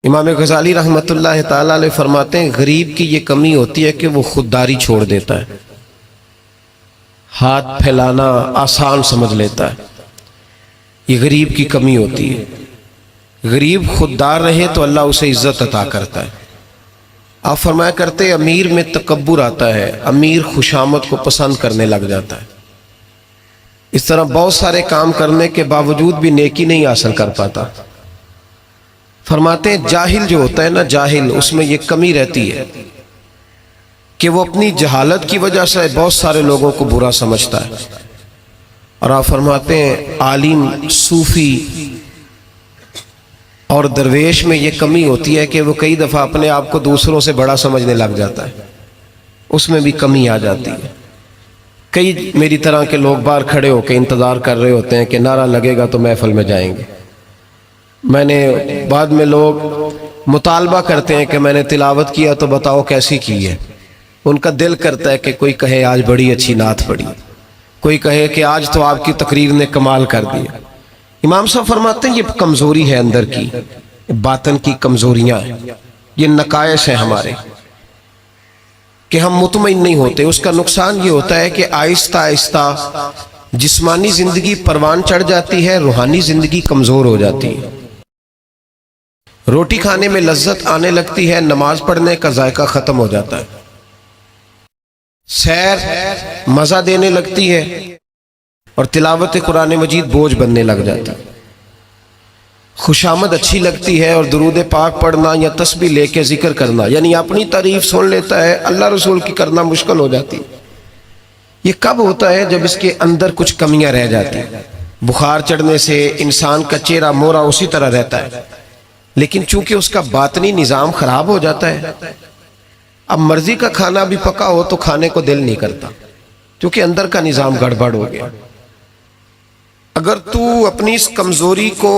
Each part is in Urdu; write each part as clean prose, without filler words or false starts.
امام غزالی رحمۃ اللہ تعالی علیہ فرماتے ہیں غریب کی یہ کمی ہوتی ہے کہ وہ خودداری چھوڑ دیتا ہے، ہاتھ پھیلانا آسان سمجھ لیتا ہے، یہ غریب کی کمی ہوتی ہے۔ غریب خوددار رہے تو اللہ اسے عزت عطا کرتا ہے۔ آپ فرمایا کرتے امیر میں تکبر آتا ہے، امیر خوشامد کو پسند کرنے لگ جاتا ہے، اس طرح بہت سارے کام کرنے کے باوجود بھی نیکی نہیں حاصل کر پاتا۔ فرماتے ہیں جاہل جو ہوتا ہے نا، جاہل، اس میں یہ کمی رہتی ہے کہ وہ اپنی جہالت کی وجہ سے بہت سارے لوگوں کو برا سمجھتا ہے۔ اور آپ فرماتے ہیں عالم، صوفی اور درویش میں یہ کمی ہوتی ہے کہ وہ کئی دفعہ اپنے آپ کو دوسروں سے بڑا سمجھنے لگ جاتا ہے، اس میں بھی کمی آ جاتی ہے۔ کئی میری طرح کے لوگ باہر کھڑے ہو کے انتظار کر رہے ہوتے ہیں کہ نعرہ لگے گا تو محفل میں جائیں گے۔ میں نے بعد میں لوگ مطالبہ کرتے ہیں کہ میں نے تلاوت کیا تو بتاؤ کیسی کی ہے۔ ان کا دل کرتا ہے کہ کوئی کہے آج بڑی اچھی نعت پڑھی، کوئی کہے کہ آج تو آپ کی تقریر نے کمال کر دیا۔ امام صاحب فرماتے ہیں یہ کمزوری ہے اندر کی، باطن کی کمزوریاں ہیں، یہ نقائص ہیں ہمارے کہ ہم مطمئن نہیں ہوتے۔ اس کا نقصان یہ ہوتا ہے کہ آہستہ آہستہ جسمانی زندگی پروان چڑھ جاتی ہے، روحانی زندگی کمزور ہو جاتی ہے۔ روٹی کھانے میں لذت آنے لگتی ہے، نماز پڑھنے کا ذائقہ ختم ہو جاتا ہے، سیر مزہ دینے لگتی ہے اور تلاوت قرآن مجید بوجھ بننے لگ جاتی ہے۔ خوشامد اچھی لگتی ہے اور درود پاک پڑھنا یا تسبیح لے کے ذکر کرنا، یعنی اپنی تعریف سن لیتا ہے، اللہ رسول کی کرنا مشکل ہو جاتی ہے۔ یہ کب ہوتا ہے؟ جب اس کے اندر کچھ کمیاں رہ جاتی ہیں۔ بخار چڑھنے سے انسان کا چہرہ مورا اسی طرح رہتا ہے، لیکن چونکہ اس کا باطنی نظام خراب ہو جاتا ہے، اب مرضی کا کھانا بھی پکا ہو تو کھانے کو دل نہیں کرتا، کیونکہ اندر کا نظام گڑبڑ ہو گیا۔ اگر تو اپنی اس کمزوری کو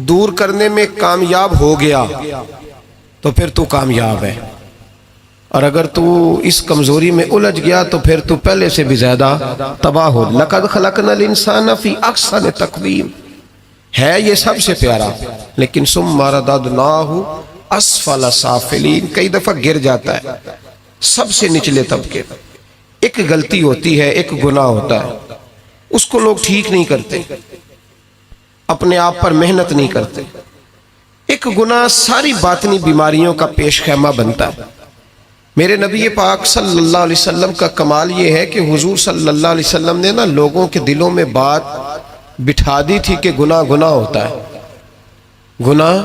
دور کرنے میں کامیاب ہو گیا تو پھر تو کامیاب ہے، اور اگر تو اس کمزوری میں الجھ گیا تو پھر تو پہلے سے بھی زیادہ تباہ ہو۔ لَقَدْ خَلَقْنَا الْإِنسَانَ فِي أَحْسَنِ تَقْوِيمٍ ہے یہ سب سے پیارا، لیکن ثُمَّ رَدَدْنَاهُ أَسْفَلَ سَافِلِينَ کئی دفعہ گر جاتا ہے سب سے نچلے طبقے۔ ایک غلطی ہوتی ہے، ایک گناہ ہوتا ہے، اس کو لوگ ٹھیک نہیں کرتے، اپنے آپ پر محنت نہیں کرتے۔ ایک گناہ ساری باطنی بیماریوں کا پیش خیمہ بنتا ہے۔ میرے نبی پاک صلی اللہ علیہ وسلم کا کمال یہ ہے کہ حضور صلی اللہ علیہ وسلم نے نا لوگوں کے دلوں میں بات بٹھا دی تھی کہ گناہ گناہ ہوتا ہے، گناہ۔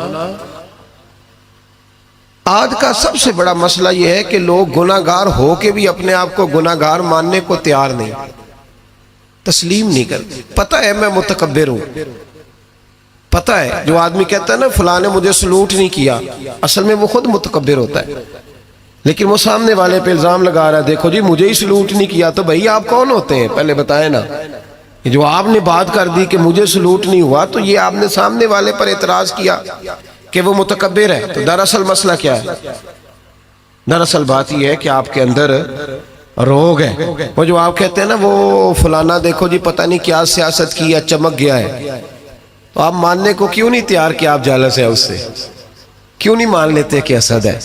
آج کا سب سے بڑا مسئلہ یہ ہے کہ لوگ گناہ گار ہو کے بھی اپنے آپ کو گناہ گار ماننے کو تیار نہیں، تسلیم نہیں کرتے۔ پتہ ہے میں متکبر ہوں، پتہ ہے جو آدمی کہتا ہے نا فلاں نے مجھے سلوٹ نہیں کیا، اصل میں وہ خود متکبر ہوتا ہے، لیکن وہ سامنے والے پہ الزام لگا رہا ہے دیکھو جی مجھے ہی سلوٹ نہیں کیا۔ تو بھئی آپ کون ہوتے ہیں پہلے بتائیں نا؟ جو آپ نے بات کر دی کہ مجھے سلوٹ نہیں ہوا تو یہ آپ نے سامنے والے پر اعتراض کیا کہ وہ متکبر ہے۔ تو دراصل مسئلہ کیا ہے؟ دراصل بات یہ ہے کہ آپ کے اندر روگ ہے۔ وہ جو آپ کہتے ہیں نا وہ فلانا دیکھو جی پتہ نہیں کیا سیاست کی ہے، چمک گیا ہے، تو آپ ماننے کو کیوں نہیں تیار کہ آپ جالس ہیں اس سے؟ کیوں نہیں مان لیتے کہ حسد ہے؟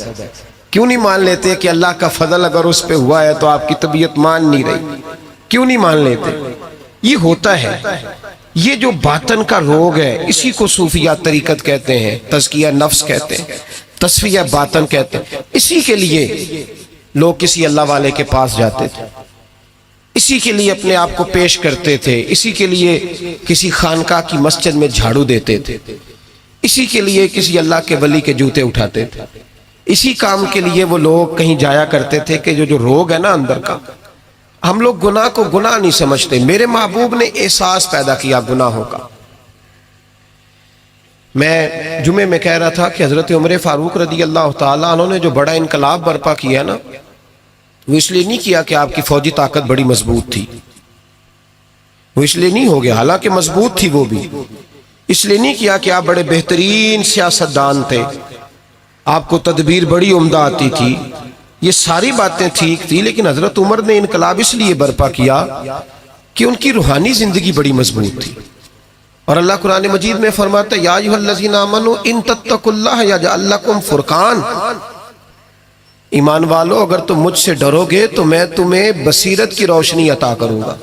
کیوں نہیں مان لیتے کہ اللہ کا فضل اگر اس پہ ہوا ہے تو آپ کی طبیعت مان نہیں رہی؟ کیوں نہیں مان لیتے؟ یہ ہوتا ہے، یہ جو باطن کا روگ ہے اسی کو صوفیہ طریقت کہتے ہیں، تزکیہ نفس کہتے ہیں، تصفیہ باطن کہتے ہیں۔ اسی کے لیے لوگ کسی اللہ والے کے پاس جاتے تھے، اسی کے لیے اپنے آپ کو پیش کرتے تھے، اسی کے لیے کسی خانقاہ کی مسجد میں جھاڑو دیتے تھے، اسی کے لیے کسی اللہ کے ولی کے جوتے اٹھاتے تھے، اسی کام کے لیے وہ لوگ کہیں جایا کرتے تھے کہ جو روگ ہے نا اندر کا، ہم لوگ گناہ کو گناہ نہیں سمجھتے۔ میرے محبوب نے احساس پیدا کیا گناہوں کا۔ میں جمعے میں کہہ رہا تھا کہ حضرت عمر فاروق رضی اللہ تعالیٰ عنہ نے جو بڑا انقلاب برپا کیا نا، وہ اس لیے نہیں کیا کہ آپ کی فوجی طاقت بڑی مضبوط تھی، وہ اس لیے نہیں ہو گیا، حالانکہ مضبوط تھی وہ بھی، اس لیے نہیں کیا کہ آپ بڑے بہترین سیاستدان تھے، آپ کو تدبیر بڑی عمدہ آتی تھی، یہ ساری باتیں ٹھیک تھی، لیکن حضرت عمر نے انقلاب اس لیے برپا کیا کہ ان کی روحانی زندگی بڑی مضبوط تھی۔ اور اللہ قرآن مجید میں فرماتا ہے یا ایھا الذین آمنوا ان تتقوا اللہ یجعل لکم فرقان، ایمان والو اگر تم مجھ سے ڈرو گے تو میں تمہیں بصیرت کی روشنی عطا کروں گا،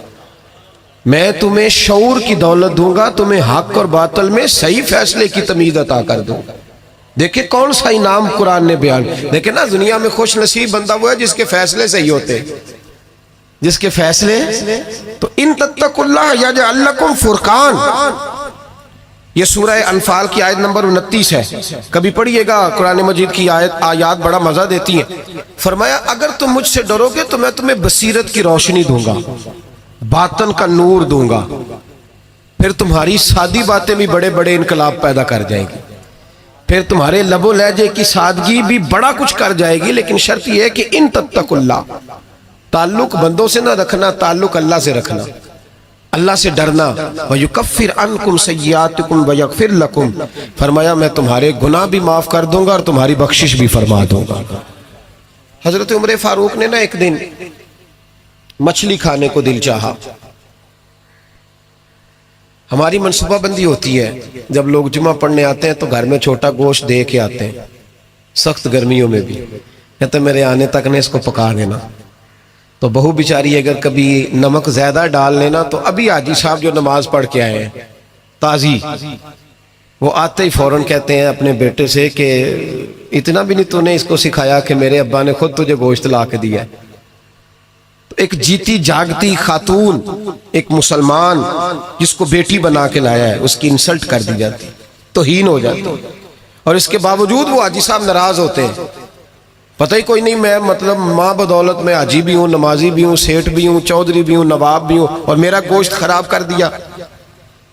میں تمہیں شعور کی دولت دوں گا، تمہیں حق اور باطل میں صحیح فیصلے کی تمیز عطا کر دوں گا۔ دیکھیں کون سا انعام قرآن نے بیان، دیکھیں نا دنیا میں خوش نصیب بندہ وہ ہے جس کے فیصلے صحیح ہوتے، جس کے فیصلے۔ تو ان تتقوا اللہ یجعل لکم فرقان، یہ سورہ انفال کی آیت نمبر 29 ہے، کبھی پڑھیے گا، قرآن مجید کی آیات بڑا مزہ دیتی ہیں۔ فرمایا اگر تم مجھ سے ڈرو گے تو میں تمہیں بصیرت کی روشنی دوں گا، باطن کا نور دوں گا، پھر تمہاری سادی باتیں بھی بڑے بڑے انقلاب پیدا کر جائیں گی، پھر تمہارے لب و لہجے کی سادگی بھی بڑا کچھ کر جائے گی، لیکن شرط یہ ہے کہ ان تتقوا اللہ، تعلق بندوں سے نہ رکھنا، تعلق اللہ سے رکھنا، اللہ سے ڈرنا۔ وَيُكَفِّرْ عَنْكُمْ سَيِّئَاتِكُمْ وَيَغْفِرْ لَكُمْ، فرمایا میں تمہارے گناہ بھی معاف کر دوں گا اور تمہاری بخشش بھی فرما دوں گا۔ حضرت عمر فاروق نے نا ایک دن مچھلی کھانے کو دل چاہا۔ ہماری منصوبہ بندی ہوتی ہے جب لوگ جمعہ پڑھنے آتے ہیں تو گھر میں چھوٹا گوشت دے کے آتے ہیں، سخت گرمیوں میں بھی، کہتے ہیں میرے آنے تک نے اس کو پکا دینا۔ تو بہو بیچاری اگر کبھی نمک زیادہ ڈال لینا تو ابھی حاجی صاحب جو نماز پڑھ کے آئے ہیں تازی، وہ آتے ہی فوراً کہتے ہیں اپنے بیٹے سے کہ اتنا بھی نہیں تو نے اس کو سکھایا کہ میرے ابا نے خود تجھے گوشت لا کے دیا ہے۔ ایک جیتی جاگتی خاتون، ایک مسلمان جس کو بیٹی بنا کے لایا ہے، اس کی انسلٹ کر دی جاتی، توہین ہو جاتی، اور اس کے باوجود وہ حاجی صاحب ناراض ہوتے ہیں۔ پتہ ہی کوئی نہیں میں مطلب ماں بدولت میں حاجی بھی ہوں، نمازی بھی ہوں، سیٹ بھی ہوں، چودھری بھی ہوں، نواب بھی ہوں، اور میرا گوشت خراب کر دیا۔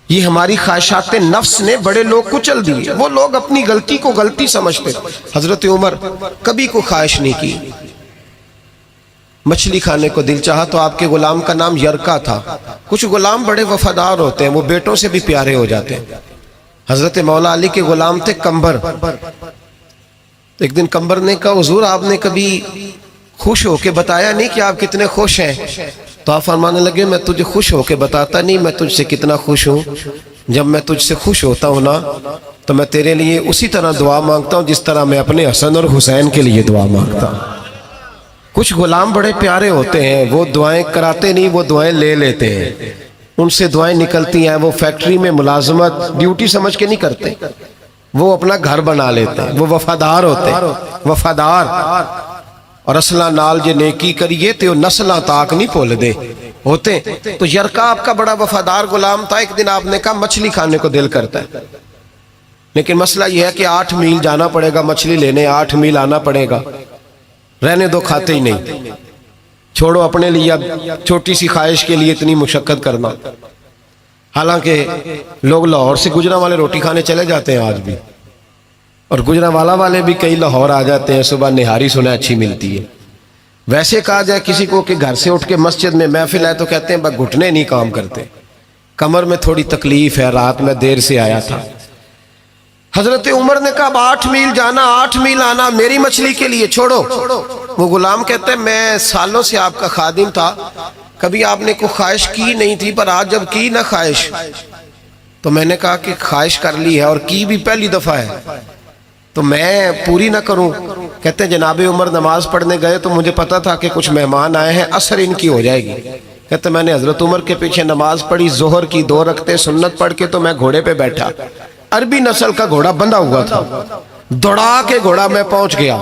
یہ ہماری خواہشات نفس نے بڑے لوگ کچل دیے، وہ لوگ اپنی غلطی کو غلطی سمجھتے۔ حضرت عمر کبھی کوئی خواہش نہیں کی، مچھلی کھانے کو دل چاہا تو آپ کے غلام کا نام یرکا تھا۔ کچھ غلام بڑے وفادار ہوتے ہیں، وہ بیٹوں سے بھی پیارے ہو جاتے ہیں۔ حضرت مولا علی کے غلام تھے کمبر۔ ایک دن کمبر نے کہا حضور آپ نے کبھی خوش ہو کے بتایا نہیں کہ آپ کتنے خوش ہیں؟ تو آپ فرمانے لگے میں تجھے خوش ہو کے بتاتا نہیں میں تجھ سے کتنا خوش ہوں، جب میں تجھ سے خوش ہوتا ہوں نا تو میں تیرے لیے اسی طرح دعا مانگتا ہوں جس طرح میں اپنے حسن اور حسین کے لیے دعا مانگتا ہوں۔ کچھ غلام بڑے پیارے ہوتے ہیں، وہ دعائیں کراتے نہیں، وہ دعائیں لے لیتے ہیں، ان سے دعائیں نکلتی ہیں۔ وہ فیکٹری میں ملازمت ڈیوٹی سمجھ کے نہیں کرتے، وہ اپنا گھر بنا لیتے ہیں، وہ وفادار ہوتے ہیں، وفادار۔ اور اصلاں نال جے نیکی کریے تو نسلاں تاک نہیں بھول دے ہوتے۔ تو یرکا آپ کا بڑا وفادار غلام تھا۔ ایک دن آپ نے کہا مچھلی کھانے کو دل کرتا ہے، لیکن مسئلہ یہ ہے کہ 8 میل جانا پڑے گا مچھلی لینے، 8 میل آنا پڑے گا، رہنے دو کھاتے ہی نہیں، چھوڑو اپنے لیے اب چھوٹی سی خواہش کے لیے اتنی مشقت کرنا۔ حالانکہ لوگ لاہور سے گجرانوالے روٹی کھانے چلے جاتے ہیں آج بھی، اور گجرانوالہ والے بھی کئی لاہور آ جاتے ہیں، صبح نہاری سنا اچھی ملتی ہے۔ ویسے کہا جائے کسی کو کہ گھر سے اٹھ کے مسجد میں محفل ہے تو کہتے ہیں بس گھٹنے نہیں کام کرتے، کمر میں تھوڑی تکلیف ہے، رات میں دیر سے آیا تھا۔ حضرت عمر نے کہا 8 میل جانا 8 میل آنا میری مچھلی کے لیے چھوڑو۔ وہ غلام کہتے ہیں میں سالوں سے آپ کا خادم تھا، کبھی آپ نے کوئی خواہش کی نہیں تھی، پر آج جب کی نہ خواہش تو میں نے کہا کہ خواہش کر لی ہے اور کی بھی پہلی دفعہ ہے تو میں پوری نہ کروں۔ کہتے ہیں جناب عمر نماز پڑھنے گئے تو مجھے پتا تھا کہ کچھ مہمان آئے ہیں، عصر ان کی ہو جائے گی۔ کہتے میں نے حضرت عمر کے پیچھے نماز پڑھی، ظہر کی 2 رکعتیں سنت پڑھ کے تو میں گھوڑے پہ بیٹھا، عربی نسل کا گھوڑا بندھا ہوا تھا، دوڑا کے گھوڑا میں پہنچ گیا۔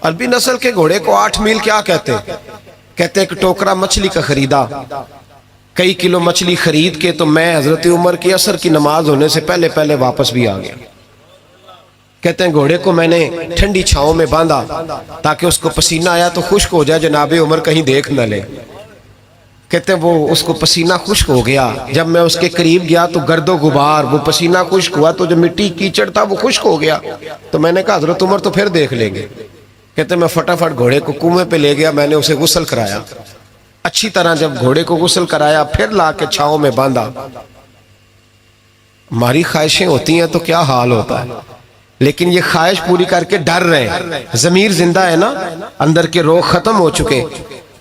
عربی نسل کے گھوڑے کو 8 میل کیا کہتے ہیں؟ کہتے ہیں کہ ٹوکرا مچھلی کا خریدا، کئی کلو مچھلی خرید کے تو میں حضرت عمر کی عصر کی نماز ہونے سے پہلے پہلے واپس بھی آ گیا۔ کہتے ہیں گھوڑے کو میں نے ٹھنڈی چھاؤں میں باندھا تاکہ اس کو پسینہ آیا تو خشک ہو جائے، جناب عمر کہیں دیکھ نہ لے۔ کہتے ہیں وہ اس کو پسینہ خشک ہو گیا، جب میں اس کے قریب گیا تو گرد و غبار، وہ پسینہ خشک ہوا تو جو مٹی کیچڑ تھا وہ خشک ہو گیا، تو میں نے کہا حضرت عمر تو پھر دیکھ لیں گے۔ کہتے ہیں میں فٹافٹ گھوڑے کو کنویں پہ لے گیا، میں نے اسے غسل کرایا اچھی طرح، جب گھوڑے کو غسل کرایا پھر لا کے چھاؤں میں باندھا۔ ہماری خواہشیں ہوتی ہیں تو کیا حال ہوتا ہے، لیکن یہ خواہش پوری کر کے ڈر رہے، ضمیر زندہ ہے نا، اندر کے روگ ختم ہو چکے۔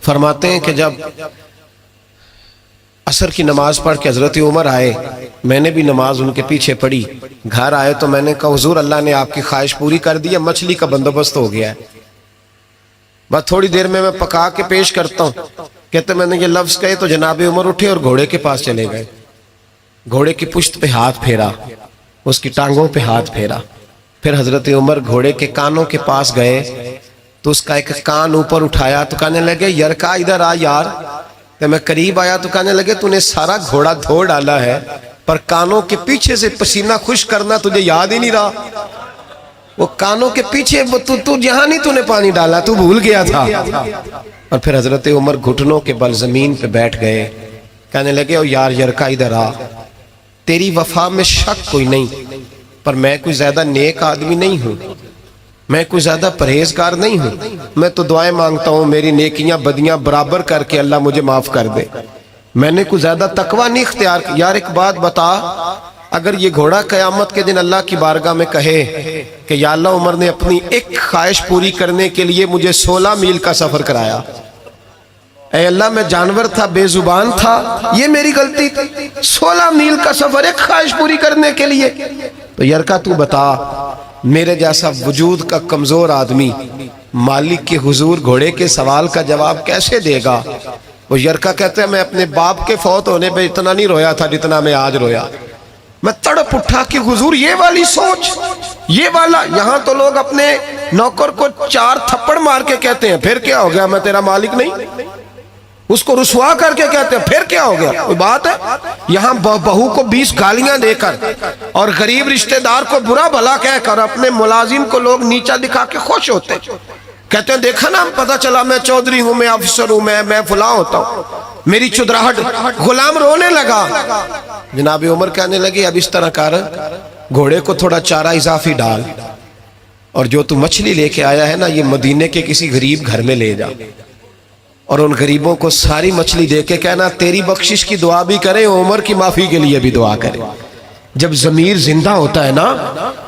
فرماتے ہیں کہ جب عصر کی نماز پڑھ کے حضرت عمر آئے، میں نے بھی نماز ان کے پیچھے پڑھی. گھر آئے تو میں نے کہا حضور اللہ نے آپ کی خواہش پوری کر دی ہے، مچھلی کا بندوبست ہو گیا ہے، بس تھوڑی دیر میں پکا کے پیش کرتا ہوں. کہتے میں نے یہ لفظ کہے تو جناب عمر اٹھے اور گھوڑے کے پاس چلے گئے. گھوڑے کی پشت پہ ہاتھ پھیرا، اس کی ٹانگوں پہ ہاتھ پھیرا. پھر حضرت عمر گھوڑے کے کانوں کے پاس گئے تو اس کا ایک کان اوپر اٹھایا تو کہنے لگے یرکا ادھر آ یار. تو میں قریب آیا تو کہنے لگے تو نے سارا گھوڑا دھو ڈالا ہے پر کانوں کے پیچھے سے پسینہ خشک کرنا تجھے یاد ہی نہیں رہا. وہ کانوں کے پیچھے تو یہاں نہیں تو نے پانی ڈالا، تو بھول گیا تھا. اور پھر حضرت عمر گھٹنوں کے بل زمین پہ بیٹھ گئے. کہنے لگے او یار یرکا ادھر آ، تیری وفا میں شک کوئی نہیں پر میں کوئی زیادہ نیک آدمی نہیں ہوں، میں کوئی زیادہ پرہیزگار نہیں ہوں. میں تو دعائیں مانگتا ہوں میری نیکیاں بدیاں برابر کر کے اللہ مجھے معاف کر دے. میں نے کوئی زیادہ تقوی نہیں اختیار کیا. یار ایک بات بتا، اگر یہ گھوڑا قیامت کے دن اللہ کی بارگاہ میں کہے کہ یا اللہ عمر نے اپنی ایک خواہش پوری کرنے کے لیے مجھے 16 میل کا سفر کرایا، اے اللہ میں جانور تھا، بے زبان تھا، یہ میری غلطی تھی، 16 میل کا سفر ایک خواہش پوری کرنے کے لیے. تو یرکا تو بتا میرے جیسا وجود کا کمزور آدمی مالک کے حضور گھوڑے کے سوال کا جواب کیسے دے گا؟ وہ یرکا کہتے ہیں میں اپنے باپ کے فوت ہونے پہ اتنا نہیں رویا تھا جتنا میں آج رویا. میں تڑپ اٹھا کہ حضور یہ والی سوچ، یہ والا. یہاں تو لوگ اپنے نوکر کو 4 تھپڑ مار کے کہتے ہیں پھر کیا ہو گیا میں تیرا مالک نہیں، اس کو رسوا کر کے کہتے ہیں پھر کیا ہو گیا، کوئی بات ہے؟ یہاں بہو کو 20 گالیاں دے کر اور غریب رشتہ دار کو برا بھلا کہہ کر اپنے ملازم کو لوگ نیچا دکھا کے خوش ہوتے ہیں. کہتے ہیں دیکھا نا پتا چلا میں چودھری ہوں، میں افسر ہوں، میں فلاں ہوتا ہوں، میری چدراہٹ. غلام رونے لگا. جناب عمر کہنے لگے اب اس طرح کر، گھوڑے کو تھوڑا چارہ اضافی ڈال اور جو تو مچھلی لے کے آیا ہے نا یہ مدینے کے کسی غریب گھر میں لے جا اور ان غریبوں کو ساری مچھلی دے کے کہنا تیری بخشش کی دعا بھی کریں، عمر کی معافی کے لیے بھی دعا کریں. جب ضمیر زندہ ہوتا ہے نا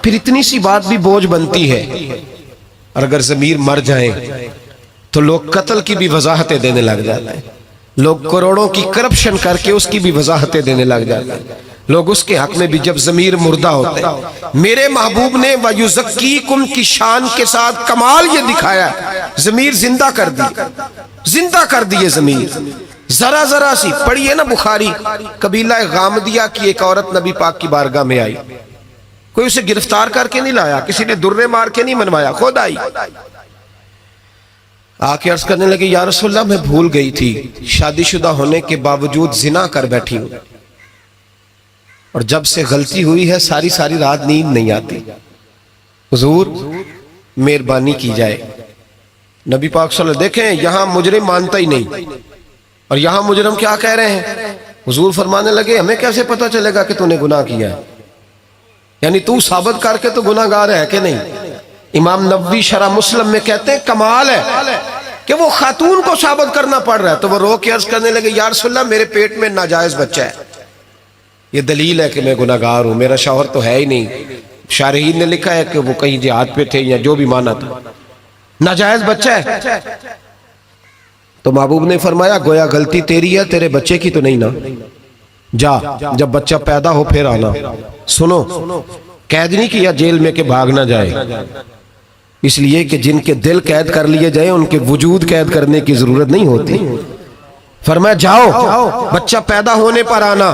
پھر اتنی سی بات بھی بوجھ بنتی ہے، اور اگر ضمیر مر جائیں تو لوگ قتل کی بھی وضاحتیں دینے لگ جاتے ہیں، لوگ کروڑوں کی کرپشن کر کے اس کی بھی وضاحتیں دینے لگ جاتے ہیں، لوگ اس کے حق میں بھی. جب ضمیر مردہ ہوتے ہیں میرے محبوب نے وَيُزَكِّيكُمْ کی شان کے ساتھ کمال یہ دکھایا، ضمیر زندہ کر دی، زندہ کر دیے ضمیر. ذرا ذرا سی پڑھیے نا بخاری، قبیلہ غامدیہ کی ایک عورت نبی پاک کی بارگاہ میں آئی، کوئی اسے گرفتار کر کے نہیں لایا، کسی نے درے مار کے نہیں منوایا، خود آئی. آ کے عرض کرنے لگے یا رسول اللہ میں بھول گئی تھی، شادی شدہ ہونے کے باوجود زنا کر بیٹھی ہوں اور جب سے غلطی ہوئی ہے ساری رات نیند نہیں آتی، حضور مہربانی کی جائے. نبی پاک صلی اللہ علیہ وسلم دیکھیں یہاں مجرم مانتا ہی نہیں اور یہاں مجرم کیا کہہ رہے ہیں. حضور فرمانے لگے ہمیں کیسے پتا چلے گا کہ تو نے گناہ کیا ہے، یعنی تو ثابت کر کے تو گناہ گار ہے کہ نہیں. امام نووی شرح مسلم میں کہتے ہیں کمال ہے کہ وہ خاتون کو ثابت کرنا پڑ رہا ہے. تو وہ رو کے عرض کرنے لگے یا رسول اللہ میرے پیٹ میں ناجائز بچہ ہے، یہ دلیل ہے کہ میں گناہ گار ہوں، میرا شوہر تو ہے ہی نہیں. شارحین نے لکھا ہے کہ وہ کہیں جہاد پہ تھے یا جو بھی مانا تھا، ناجائز بچہ ہے. تو محبوب نے فرمایا گویا غلطی تیری ہے، تیرے بچے کی تو نہیں نا، جا جب بچہ پیدا ہو پھر آنا. سنو قید نہیں کیا جیل میں کہ بھاگ نہ جائے، اس لیے کہ جن کے دل قید کر لیے جائیں ان کے وجود قید کرنے کی ضرورت نہیں ہوتی. فرمایا جاؤ بچہ پیدا ہونے پر آنا.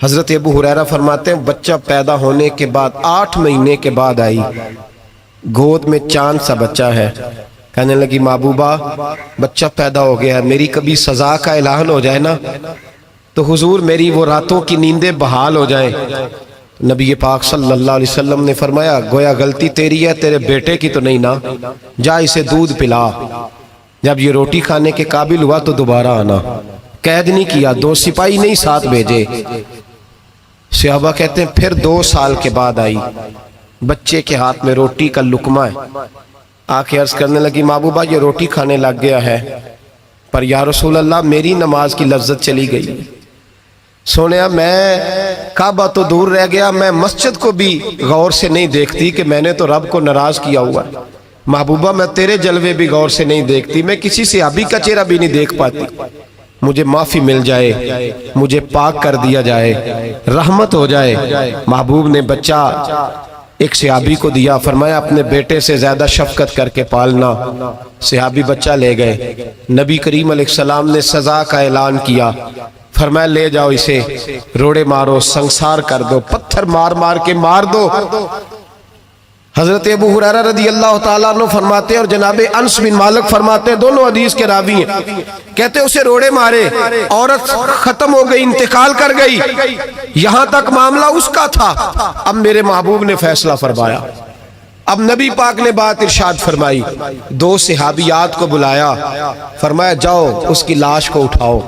حضرت ابو ہریرہ فرماتے ہیں بچہ پیدا ہونے کے بعد 8 مہینے کے بعد آئی، گود میں چاند سا بچہ ہے. کہنے لگی محبوبہ بچہ پیدا ہو گیا ہے، میری کبھی سزا کا اعلان ہو جائے نا تو حضور میری وہ راتوں کی نیندیں بحال ہو جائیں. نبی پاک صلی اللہ علیہ وسلم نے فرمایا گویا غلطی تیری ہے، تیرے بیٹے کی تو نہیں نا، جا اسے دودھ پلا. جب یہ روٹی کھانے کے قابل ہوا تو دوبارہ آنا. قید نہیں کیا، 2 سپاہی نہیں ساتھ بھیجے. صحابہ کہتے ہیں پھر 2 سال کے بعد آئی، بچے کے ہاتھ میں روٹی کا لقمہ ہے. آ کے عرض کرنے لگی محبوبہ یہ روٹی کھانے لگ گیا ہے پر یا رسول اللہ میری نماز کی لذت چلی گئی. سونیا میں کعبہ تو دور رہ گیا، میں مسجد کو بھی غور سے نہیں دیکھتی کہ میں نے تو رب کو ناراض کیا ہوا. محبوبہ میں تیرے جلوے بھی غور سے نہیں دیکھتی، میں کسی صحابی کا چہرہ بھی نہیں دیکھ پاتی. مجھے معافی مل جائے، مجھے پاک کر دیا جائے، رحمت ہو جائے۔ محبوب نے بچہ ایک صحابی کو دیا، فرمایا اپنے بیٹے سے زیادہ شفقت کر کے پالنا۔ صحابی بچہ لے گئے، نبی کریم علیہ السلام نے سزا کا اعلان کیا، فرمایا لے جاؤ اسے، روڑے مارو، سنسار کر دو، پتھر مار مار کے مار دو۔ حضرت ابو ہریرہ رضی اللہ تعالیٰ عنہ فرماتے ہیں اور جناب انس بن مالک فرماتے ہیں، دونوں حدیث کے راوی ہیں، کہتے اسے روڑے مارے، عورت ختم ہو گئی، انتقال کر گئی، یہاں تک معاملہ اس کا تھا۔ اب میرے محبوب نے فیصلہ فرمایا، اب نبی پاک نے بات ارشاد فرمائی، دو صحابیات کو بلایا، فرمایا جاؤ اس کی لاش کو اٹھاؤ،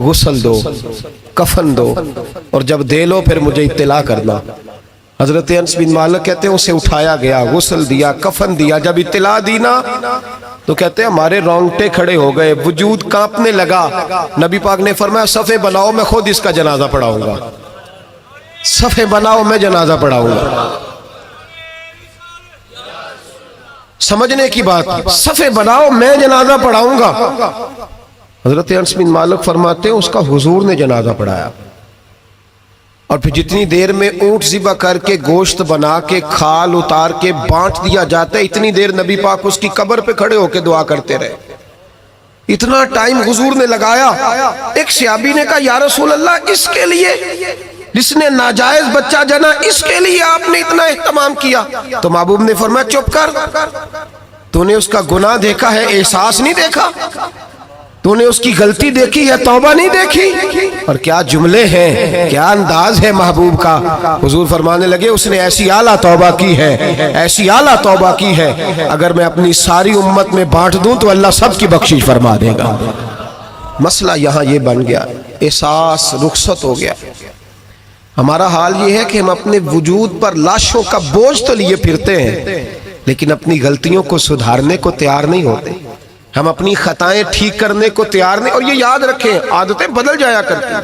غسل دو، کفن دو، اور جب دے لو پھر مجھے اطلاع کرنا۔ حضرت انس بن مالک کہتے ہیں اسے اٹھایا گیا، غسل دیا، کفن دیا، جب اطلاع دی نا تو کہتے ہیں ہمارے رونگٹے کھڑے ہو گئے، وجود کانپنے لگا۔ نبی پاک نے فرمایا صفے بناؤ، میں خود اس کا جنازہ پڑھاؤں گا، صفے بناؤ، میں جنازہ پڑھاؤں گا۔ سمجھنے کی بات، صفے بناؤ، میں جنازہ پڑھاؤں گا۔ حضرت انس بن مالک فرماتے ہیں اس کا حضور نے جنازہ پڑھایا، اور پھر جتنی دیر میں اونٹ ذبح کر کے گوشت بنا کے کھال اتار کے بانٹ دیا جاتا ہے، اتنی دیر نبی پاک اس کی قبر پہ کھڑے ہو کے دعا کرتے رہے۔ اتنا ٹائم حضور نے لگایا۔ ایک صحابی نے کہا یا رسول اللہ، اس کے لیے جس نے ناجائز بچہ جنا، اس کے لیے آپ نے اتنا اہتمام کیا؟ تو محبوب نے فرمایا چپ کر، تو نے اس کا گناہ دیکھا ہے، احساس نہیں دیکھا؟ تو نے اس کی غلطی دیکھی ہے، توبہ نہیں دیکھی؟ اور کیا جملے ہیں، کیا انداز ہے محبوب کا۔ حضور فرمانے لگے اس نے ایسی اعلیٰ توبہ کی ہے، ایسی اعلیٰ توبہ کی ہے، اگر میں اپنی ساری امت میں بانٹ دوں تو اللہ سب کی بخشش فرما دے گا۔ مسئلہ یہاں یہ بن گیا، احساس رخصت ہو گیا۔ ہمارا حال یہ ہے کہ ہم اپنے وجود پر لاشوں کا بوجھ تو لیے پھرتے ہیں، لیکن اپنی غلطیوں کو سدھارنے کو تیار نہیں ہوتے، ہم اپنی خطائیں ٹھیک کرنے کو تیار نہیں۔ اور یہ یاد رکھیں، عادتیں بدل جایا کرتی ہیں،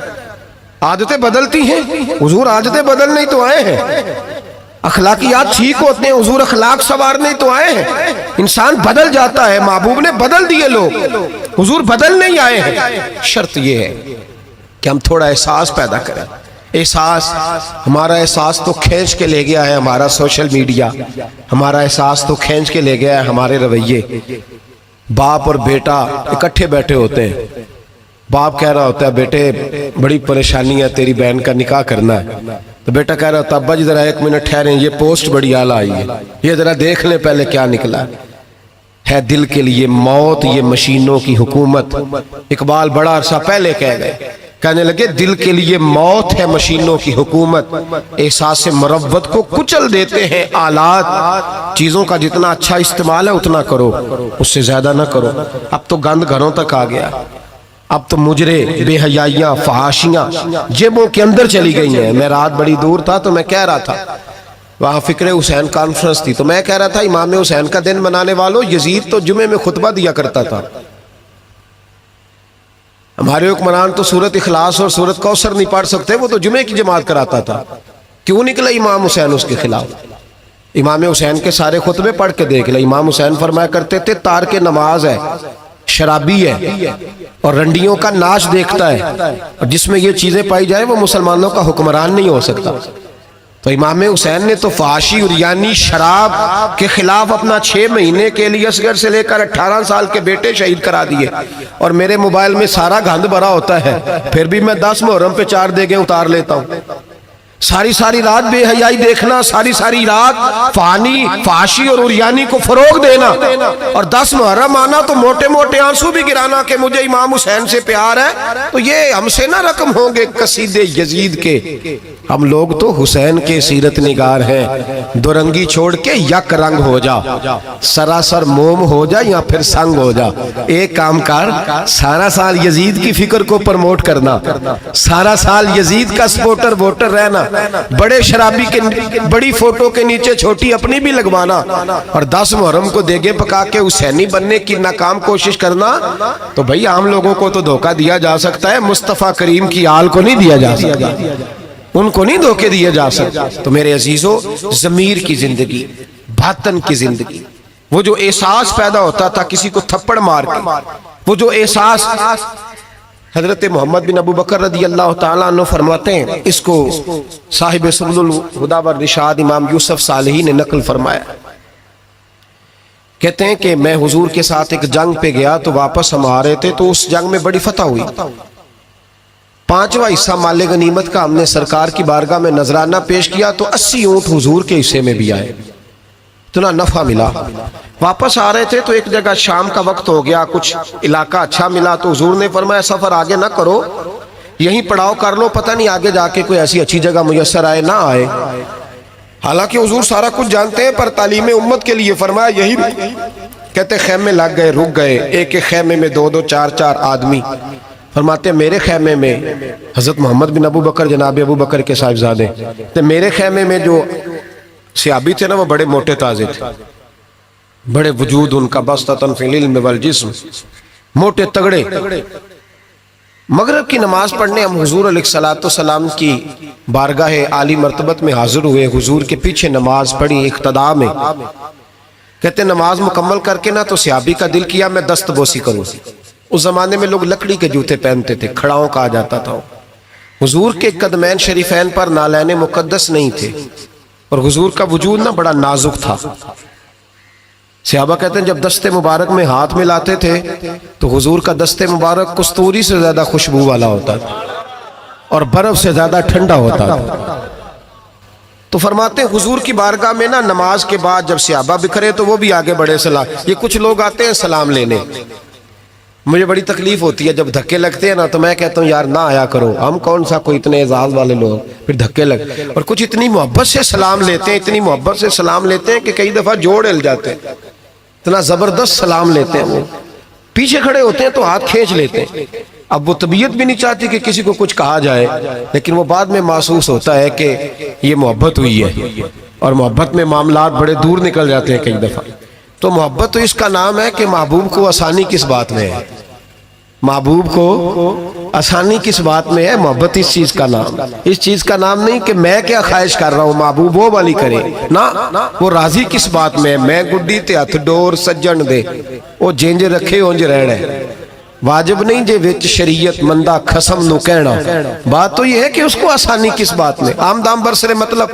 عادتیں بدلتی ہیں، حضور عادتیں بدلنے تو آئے ہیں، اخلاقیات ٹھیک ہوتے ہیں، حضور اخلاق سنوارنے تو آئے ہیں۔ انسان بدل جاتا ہے، محبوب نے بدل دیے لوگ، حضور بدل نہیں آئے ہیں۔ شرط یہ ہے کہ ہم تھوڑا احساس پیدا کریں۔ احساس، ہمارا احساس تو کھینچ کے لے گیا ہے ہمارا سوشل میڈیا، ہمارا احساس تو کھینچ کے لے گیا ہے ہمارے رویے۔ باپ اور بیٹا اکٹھے بیٹھے ہوتے ہیں، باپ کہہ رہا ہوتا ہے بیٹے بڑی پریشانی ہے، تیری بہن کا نکاح کرنا ہے، تو بیٹا کہہ رہا ہوتا ہے ابا جی ذرا ایک منٹ ٹھہریں، یہ پوسٹ بڑی اعلیٰ آئی ہے، یہ ذرا دیکھ لیں پہلے کیا نکلا ہے۔ دل کے لیے موت یہ مشینوں کی حکومت۔ اقبال بڑا عرصہ پہلے کہہ گئے، کہنے لگے دل کے لیے موت ہے مشینوں کی حکومت، احساس مروت کو کچل دیتے ہیں آلات۔ چیزوں کا جتنا اچھا استعمال ہے اتنا کرو، اس سے زیادہ نہ کرو۔ اب تو گند گھروں تک آ گیا، اب تو مجرے، بے حیائیاں، فحاشیاں جیبوں کے اندر چلی گئی ہیں۔ میں رات بڑی دور تھا تو میں کہہ رہا تھا، وہاں فکر حسین کانفرنس تھی، تو میں کہہ رہا تھا امام حسین کا دن منانے والوں، یزید تو جمعے میں خطبہ دیا کرتا تھا، ہمارے حکمران تو سورت اخلاص اور سورت کوثر نہیں پڑھ سکتے، وہ تو جمعے کی جماعت کراتا تھا۔ کیوں نکلا امام حسین اس کے خلاف؟ امام حسین کے سارے خطبے پڑھ کے دیکھ لے، امام حسین فرمایا کرتے تھے تارک نماز ہے، شرابی ہے، اور رنڈیوں کا ناچ دیکھتا ہے، اور جس میں یہ چیزیں پائی جائیں وہ مسلمانوں کا حکمران نہیں ہو سکتا۔ تو امام حسین نے تو فحاشی اور یعنی شراب کے خلاف اپنا 6 مہینے کے لیے اصغر سے لے کر 18 سال کے بیٹے شہید کرا دیے، اور میرے موبائل میں سارا گند بھرا ہوتا ہے، پھر بھی میں 10 محرم پہ 4 دیگیں اتار لیتا ہوں۔ ساری ساری رات بے حیائی دیکھنا، ساری ساری رات فانی، فحاشی اور عریانی کو فروغ دینا، اور 10 محرم آنا تو موٹے موٹے آنسو بھی گرانا کہ مجھے امام حسین سے پیار ہے، تو یہ ہم سے نہ رقم ہوں گے قصیدے یزید کے۔ ہم لوگ تو حسین کے سیرت نگار ہیں۔ دو رنگی چھوڑ کے یک رنگ ہو جا، سراسر موم ہو جا یا پھر سنگ ہو جا۔ ایک کام کر، سارا سال یزید کی فکر کو پرموٹ کرنا، سارا سال یزید کا سپورٹر ووٹر رہنا، بڑے شرابی کے بڑی فوٹو کے نیچے چھوٹی اپنی بھی لگوانا، اور 10 محرم کو دیگے پکا کے حسینی بننے کی ناکام کوشش کرنا، تو بھئی عام لوگوں کو تو دھوکہ دیا جا سکتا ہے، مصطفیٰ کریم کی آل کو نہیں دیا جا سکتا، ان کو نہیں دھوکے دیے جا سکتے۔ تو میرے عزیزو، ضمیر کی زندگی، باطن کی زندگی، وہ جو احساس پیدا ہوتا تھا کسی کو تھپڑ مار کے، وہ جو احساس حضرت محمد بن ابو بکر رضی اللہ تعالیٰ عنہ فرماتے ہیں، اس کو صاحب سبل الہدی والرشاد امام یوسف صالحی نے نقل فرمایا، کہتے ہیں کہ میں حضور کے ساتھ ایک جنگ پہ گیا تو واپس ہم آ رہے تھے تو اس جنگ میں بڑی فتح ہوئی، 5واں حصہ مال غنیمت کا ہم نے سرکار کی بارگاہ میں نذرانہ پیش کیا تو 80 اونٹ حضور کے حصے میں بھی آئے، اتنا نفع ملا۔ واپس آ رہے تھے تو ایک جگہ شام کا وقت ہو گیا، کچھ علاقہ اچھا ملا تو حضور نے فرمایا سفر آگے نہ کرو، یہیں پڑاؤ کر لو، پتہ نہیں آگے جا کے کوئی ایسی اچھی جگہ میسر آئے نہ آئے۔ حالانکہ حضور سارا کچھ جانتے ہیں، پر تعلیم امت کے لیے فرمایا یہی، کہتے خیمے لگ گئے، رک گئے، ایک ایک خیمے میں 2 2 4 4 آدمی۔ فرماتے میرے خیمے میں حضرت محمد بن ابو بکر جناب ابو بکر کے صاحبزادے تو میرے خیمے میں جو صحابی تھے نا وہ بڑے موٹے تازے تھے، بڑے وجود ان کا، بسطۃ فی العلم والجسم، موٹے تگڑے۔ مغرب کی نماز پڑھنے ہم حضور علیہ السلام کی بارگاہ عالی مرتبت میں حاضر ہوئے، حضور کے پیچھے نماز پڑھی اقتداء میں۔ کہتے نماز مکمل کر کے نا تو صحابی کا دل کیا میں دست بوسی کروں۔ اس زمانے میں لوگ لکڑی کے جوتے پہنتے تھے، کھڑاؤں کہا جاتا تھا۔ حضور کے قدمین شریفین پر نالین مقدس نہیں تھے اور حضور کا وجود نا بڑا نازک تھا۔ صحابہ کہتے ہیں جب دست مبارک میں ہاتھ ملاتے تھے تو حضور کا دست مبارک کستوری سے زیادہ خوشبو والا ہوتا تھا اور برف سے زیادہ ٹھنڈا ہوتا تھا۔ تو فرماتے ہیں حضور کی بارگاہ میں نا نماز کے بعد جب صحابہ بکھرے تو وہ بھی آگے بڑھے سلام، یہ کچھ لوگ آتے ہیں سلام لینے، مجھے بڑی تکلیف ہوتی ہے جب دھکے لگتے ہیں نا تو میں کہتا ہوں یار نہ آیا کرو، ہم کون سا کوئی اتنے اعزاز والے لوگ، پھر دھکے لگ، اور کچھ اتنی محبت سے سلام لیتے ہیں، اتنی محبت سے سلام لیتے ہیں کہ کئی دفعہ جوڑ ہل جاتے ہیں، اتنا زبردست سلام لیتے ہیں۔ وہ پیچھے کھڑے ہوتے ہیں تو ہاتھ کھینچ لیتے ہیں، اب وہ طبیعت بھی نہیں چاہتی کہ کسی کو کچھ کہا جائے، لیکن وہ بعد میں محسوس ہوتا ہے کہ یہ محبت ہوئی ہے، اور محبت میں معاملات بڑے دور نکل جاتے ہیں کئی دفعہ۔ تو محبت تو اس کا نام ہے کہ محبوب کو آسانی کس بات میں ہے، محبوب کو آسانی کس بات میں ہے، محبت اس چیز کا نام، اس چیز کا نام نہیں کہ میں کیا خواہش کر رہا ہوں محبوب وہ والی کرے، نہ وہ راضی کس بات میں ہے، میں گڈی تے ہتھ ڈور سجن دے وہ جینج رکھے اونج رہنا ہے، واجب نہیں جے وچ شریعت مندہ خسم نو کہنا، بات تو یہ ہے کہ اس کو آسانی کس بات میں، عام دام برسرے مطلب۔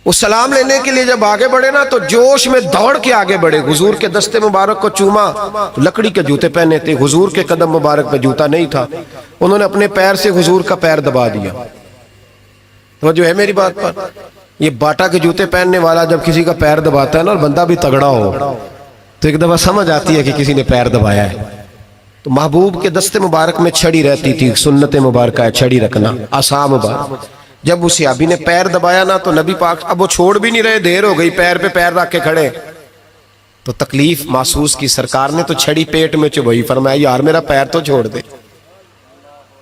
وہ سلام لینے کے لیے جب آگے بڑھے نا تو جوش میں دوڑ کے آگے بڑھے، حضور کے دستے مبارک کو چوما، لکڑی کے جوتے پہنے تھے، حضور کے قدم مبارک پہ جوتا نہیں تھا، انہوں نے اپنے پیر سے حضور کا پیر دبا دیا۔ وہ جو ہے میری بات پر، یہ باٹا کے جوتے پہننے والا جب کسی کا پیر دباتا ہے نا اور بندہ بھی تگڑا ہو تو ایک دفعہ سمجھ آتی ہے کہ کسی نے پیر دبایا ہے۔ تو محبوب کے دستے مبارک میں چھڑی رہتی تھی، سنت مبارکہ ہے چھڑی رکھنا، عصا مبارک۔ جب اس صحابی نے پیر دبایا نا تو نبی پاک اب وہ چھوڑ بھی نہیں رہے، دیر ہو گئی، پیر پہ پیر رکھ کے کھڑے، تو تکلیف محسوس کی، سرکار نے تو چھڑی پیٹ میں چبھائی، فرمایا یار میرا پیر تو چھوڑ دے۔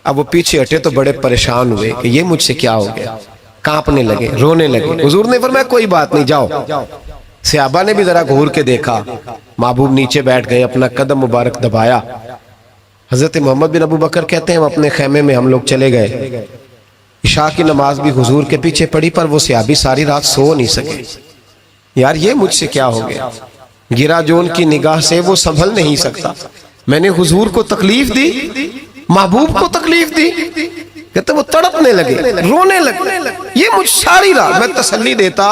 اب وہ پیچھے ہٹے تو بڑے پریشان ہوئے کہ یہ مجھ سے کیا ہو گیا، کانپنے لگے، رونے لگے۔ حضور نے فرمایا کوئی بات نہیں جاؤ۔ صحابہ نے بھی ذرا گھور کے دیکھا، محبوب نیچے بیٹھ گئے، اپنا قدم مبارک دبایا۔ حضرت محمد بن ابو بکر کہتے ہیں اپنے خیمے میں ہم لوگ چلے گئے، عشاء کی نماز بھی حضور کے پیچھے پڑھی، پر وہ صحابی ساری رات سو نہیں سکے، یار یہ مجھ سے کیا ہو گیا، گرا جو ان کی نگاہ سے وہ سنبھل نہیں سکتا، میں نے حضور کو تکلیف دی، محبوب کو تکلیف دی، کہتے وہ تڑپنے لگے، رونے لگے، یہ مجھ ساری رات۔ میں تسلی دیتا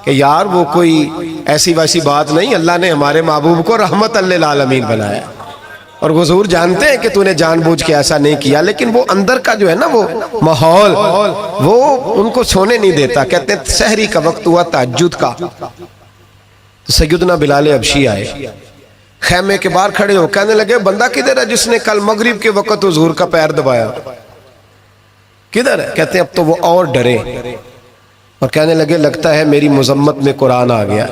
کہ یار وہ کوئی ایسی ویسی بات نہیں، اللہ نے ہمارے محبوب کو رحمت للعالمین بنایا، اور حضور جانتے ہیں کہ تو نے جان بوجھ کے ایسا نہیں کیا، لیکن وہ اندر کا جو ہے نا وہ ماحول وہ ان کو سونے نہیں دیتا۔ کہتے ہیں سحری کا وقت ہوا تہجد کا، تو سیدنا بلال حبشی آئے، خیمے کے باہر کھڑے ہو، کہنے لگے بندہ کدھر ہے جس نے کل مغرب کے وقت حضور کا پیر دبایا، کدھر ہے؟ کہتے ہیں اب تو وہ اور ڈرے اور کہنے لگے لگتا ہے میری مذمت میں قرآن آ گیا،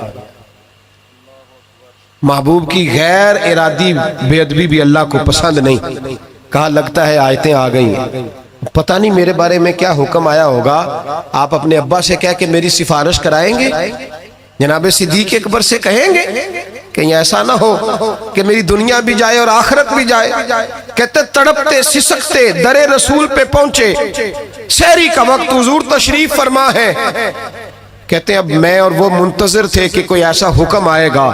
محبوب کی غیر ارادی بے ادبی بھی اللہ کو پسند نہیں، کہا لگتا ہے آیتیں آ گئی ہیں، پتہ نہیں میرے بارے میں کیا حکم آیا ہوگا، آپ اپنے ابا سے کہہ کہ میری سفارش کرائیں گے، جناب صدیق اکبر سے کہیں گے، کہیں ایسا نہ ہو کہ میری دنیا بھی جائے اور آخرت بھی جائے۔ کہتے تڑپتے سسکتے در رسول پہ پہنچے، سحری کا وقت حضور تشریف فرما ہے، کہتے ہیں اب میں اور وہ منتظر تھے کہ کوئی ایسا حکم آئے گا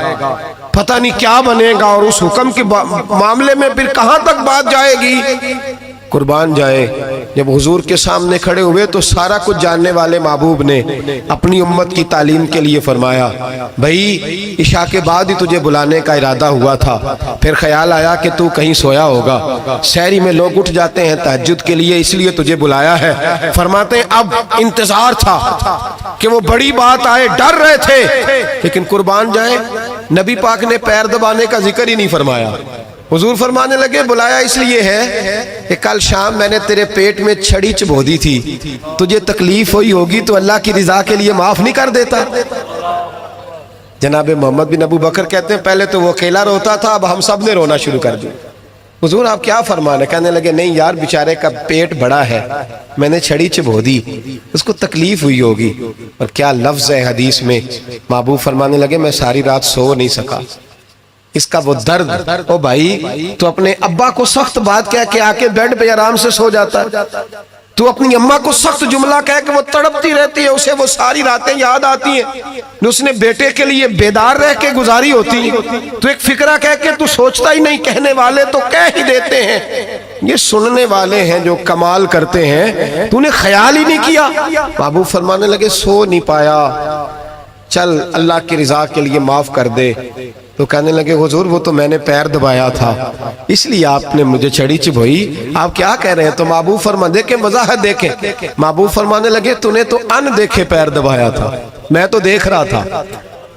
پتہ نہیں کیا بنے گا، اور اس حکم کے معاملے میں پھر کہاں تک بات جائے گی۔ قربان جائے، جب حضور کے سامنے کھڑے ہوئے تو سارا کچھ جاننے والے محبوب نے اپنی امت کی تعلیم کے لیے فرمایا، بھائی عشاء کے بعد ہی تجھے بلانے کا ارادہ ہوا تھا، پھر خیال آیا کہ تو کہیں سویا ہوگا، سحری میں لوگ اٹھ جاتے ہیں تہجد کے لیے، اس لیے تجھے بلایا ہے۔ فرماتے ہیں اب انتظار تھا کہ وہ بڑی بات آئے، ڈر رہے تھے، لیکن قربان جائے نبی پاک نے پیر دبانے کا ذکر ہی نہیں فرمایا۔ حضور فرمانے لگے بلایا اس لیے ہے کہ کل شام میں نے تیرے پیٹ میں چھڑی چبھو دی تھی، تجھے تکلیف ہوئی ہوگی تو اللہ کی رضا کے لیے معاف نہیں کر دیتا۔ جناب محمد بن ابو بکر کہتے ہیں پہلے تو وہ اکیلا روتا تھا، اب ہم سب نے رونا شروع کر دیا۔ حضور آپ کیا فرمانے؟ کہنے لگے نہیں یار، بیچارے کا پیٹ بڑا ہے، میں نے چھڑی چبھو دی، اس کو تکلیف ہوئی ہوگی۔ اور کیا لفظ ہے حدیث میں، محبوب فرمانے لگے میں ساری رات سو نہیں سکا، اس کا وہ درد۔ او بھائی تو اپنے ابا کو سخت بات کہہ کے آ کے بیڈ پہ آرام سے سو جاتا، تو اپنی اماں کو سخت جملہ کہہ کے وہ تڑپتی رہتی ہے، اسے وہ ساری راتیں یاد آتی ہیں جو اس نے بیٹے کے لیے بیدار رہ کے گزاری ہوتی، تو ایک فکرہ کہہ کے تو سوچتا ہی نہیں، کہنے والے تو کہہ ہی دیتے ہیں، یہ سننے والے ہیں جو کمال کرتے ہیں، تو نے خیال ہی نہیں کیا۔ بابو فرمانے لگے سو نہیں پایا، چل اللہ کی رضا کے لیے معاف کر دے۔ تو کہنے لگے حضور وہ تو میں نے پیر دبایا تھا، اس لیے آپ نے مجھے چھڑی چبھوئی، آپ کیا کہہ رہے ہیں؟ تو محبوب فرمانے دیکھیں وضاحت دیکھیں، محبوب فرمانے لگے تو نے تو ان دیکھے پیر دبایا تھا، میں تو دیکھ رہا تھا،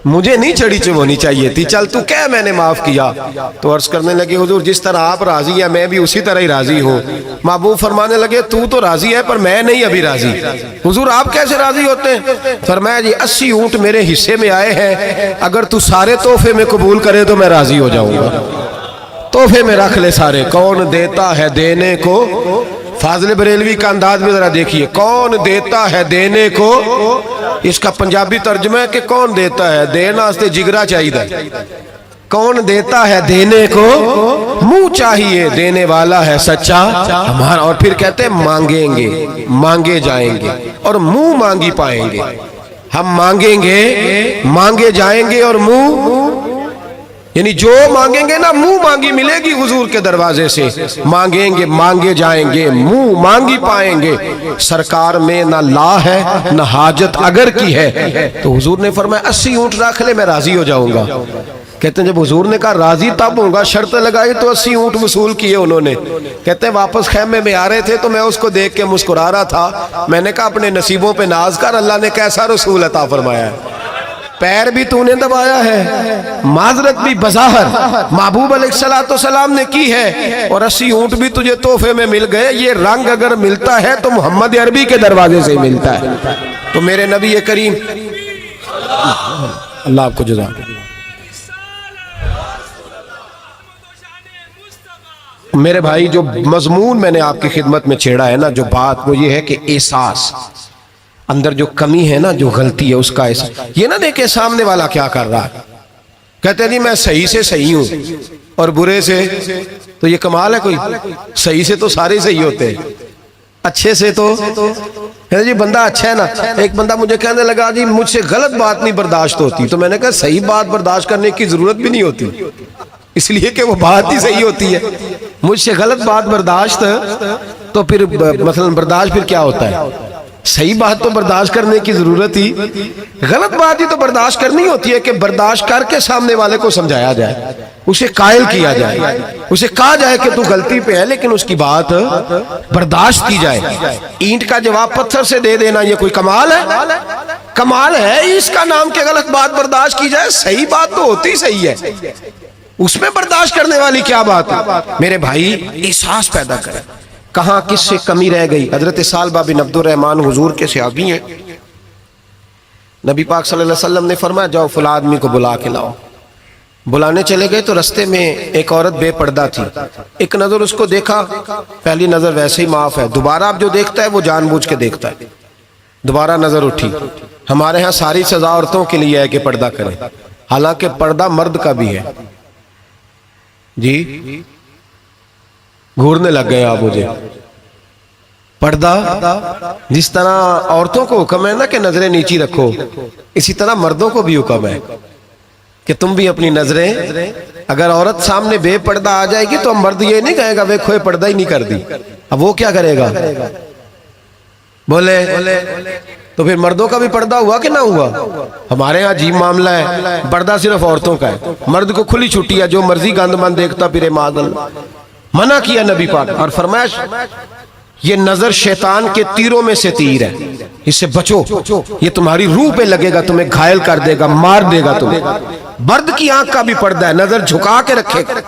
مجھے نہیں چھڑی چبھونی چاہیے تھی، چل تو کہہ میں نے معاف کیا۔ تو عرض کرنے لگے حضور جس طرح آپ راضی ہیں میں بھی اسی طرح ہی راضی ہوں۔ محبوب فرمانے لگے تو راضی ہے پر میں نہیں ابھی راضی۔ حضور آپ کیسے راضی ہوتے ہیں؟ فرمایا جی 80 اونٹ میرے حصے میں آئے ہیں، اگر تو سارے تحفے میں قبول کرے تو میں راضی ہو جاؤں گا، تحفے میں رکھ لے سارے۔ کون دیتا ہے دینے کو، فاضل بریلوی کا انداز میں ذرا دیکھیے، کون دیتا ہے دینے کو، اس کا پنجابی ترجمہ ہے کہ کون دیتا ہے، دینا استے جگرا چاہیے، کون دیتا ہے دینے کو، منہ چاہیے دینے والا ہے سچا ہمارا۔ اور پھر کہتے ہیں مانگیں گے مانگے جائیں گے اور منہ مانگی پائیں گے، ہم مانگیں گے مانگے جائیں گے اور منہ، یعنی جو مانگیں گے نا منہ مانگی ملے گی حضور کے دروازے سے، مانگیں گے مانگے جائیں گے منہ مانگی پائیں گے، سرکار میں نہ لا ہے نہ حاجت اگر کی ہے۔ تو حضور نے فرمایا 80 اونٹ رکھ لے میں راضی ہو جاؤں گا۔ کہتے ہیں جب حضور نے کہا راضی تب ہوں گا، شرط لگائی تو 80 اونٹ وصول کیے انہوں نے۔ کہتے ہیں واپس خیمے میں آ رہے تھے تو میں اس کو دیکھ کے مسکرا رہا تھا، میں نے کہا اپنے نصیبوں پہ ناز کر، اللہ نے کیسا رسول عطا فرمایا ہے، پیر بھی تو نے دبایا ہے، معذرت بھی بظاہر محبوب علیہ السلام نے کی ہے، اور 80 اونٹ بھی تجھے تحفے میں مل گئے۔ یہ رنگ اگر ملتا ہے تو محمد عربی کے دروازے سے ملتا ہے۔ تو میرے نبی کریم اللہ آپ کو جزا۔ میرے بھائی جو مضمون میں نے آپ کی خدمت میں چھیڑا ہے نا، جو بات وہ یہ ہے کہ احساس، اندر جو کمی ہے نا، جو غلطی ہے اس کا احساس، یہ نہ دیکھے سامنے والا کیا کر رہا ہے، کہتے ہیں جی میں صحیح سے صحیح ہوں اور برے سے، تو یہ کمال ہے کوئی؟ صحیح سے تو سارے صحیح ہوتے ہیں، اچھے سے تو جی بندہ اچھا ہے نا۔ ایک بندہ مجھے کہنے لگا جی مجھ سے غلط بات نہیں برداشت ہوتی، تو میں نے کہا صحیح بات برداشت کرنے کی ضرورت بھی نہیں ہوتی، اس لیے کہ وہ بات ہی صحیح ہوتی ہے۔ مجھ سے غلط بات برداشت تو پھر مثلا برداشت پھر کیا ہوتا ہے؟ صحیح بات تو برداشت کرنے کی ضرورت ہی، غلط بات ہی تو برداشت کرنی ہوتی ہے کہ برداشت کر کے سامنے والے کو سمجھایا جائے، اسے قائل کیا جائے، اسے کہا جائے کہ تو غلطی پہ ہے لیکن اس کی بات برداشت کی جائے۔ اینٹ کا جواب پتھر سے دے دینا یہ کوئی کمال ہے؟ کمال ہے اس کا نام کہ غلط بات برداشت کی جائے، صحیح بات تو ہوتی صحیح ہے، اس میں برداشت کرنے والی کیا بات ہے؟ میرے بھائی احساس پیدا کریں، کہاں کس سے کمی رہ گئی۔ حضرت سالبہ بن عبد الرحمن حضور کے صحابی ہیں، نبی پاک صلی اللہ علیہ وسلم نے فرمایا جاؤ فلاں آدمی کو بلا کے لاؤ۔ بلانے چلے گئے تو رستے میں ایک عورت بے پردہ تھی، ایک نظر اس کو دیکھا، پہلی نظر ویسے ہی معاف ہے، دوبارہ اب جو دیکھتا ہے وہ جان بوجھ کے دیکھتا ہے، دوبارہ نظر اٹھی۔ ہمارے ہاں ساری سزا عورتوں کے لیے ہے کہ پردہ کریں، حالانکہ پردہ مرد کا بھی ہے۔ جی گھورنے لگ گئے آپ مجھے، پردہ جس طرح عورتوں کو حکم ہے نا کہ نظریں نیچی رکھو، اسی طرح مردوں کو بھی حکم ہے کہ تم بھی اپنی نظریں، اگر عورت سامنے بے پردہ آ جائے گی تو مرد یہ نہیں کہے گا وہ کھوئے پردہ ہی نہیں کر دی، اب وہ کیا کرے گا؟ بولے تو پھر مردوں کا بھی پردہ ہوا کہ نہ ہوا؟ ہمارے ہاں عجیب معاملہ ہے، پردہ صرف عورتوں کا ہے، مرد کو کھلی چھٹی ہے، جو مرضی گند من دیکھتا پھرے معاذ اللہ۔ منع کیا نبی پاک اور فرمایا یہ نظر شیطان کے تیروں میں سے تیر ہے، اس سے بچو، یہ تمہاری روح پہ لگے گا، تمہیں گھائل کر دے گا، مار دے گا تمہیں۔ برد کی آنکھ کا بھی پردہ ہے، نظر جھکا کے رکھے گا۔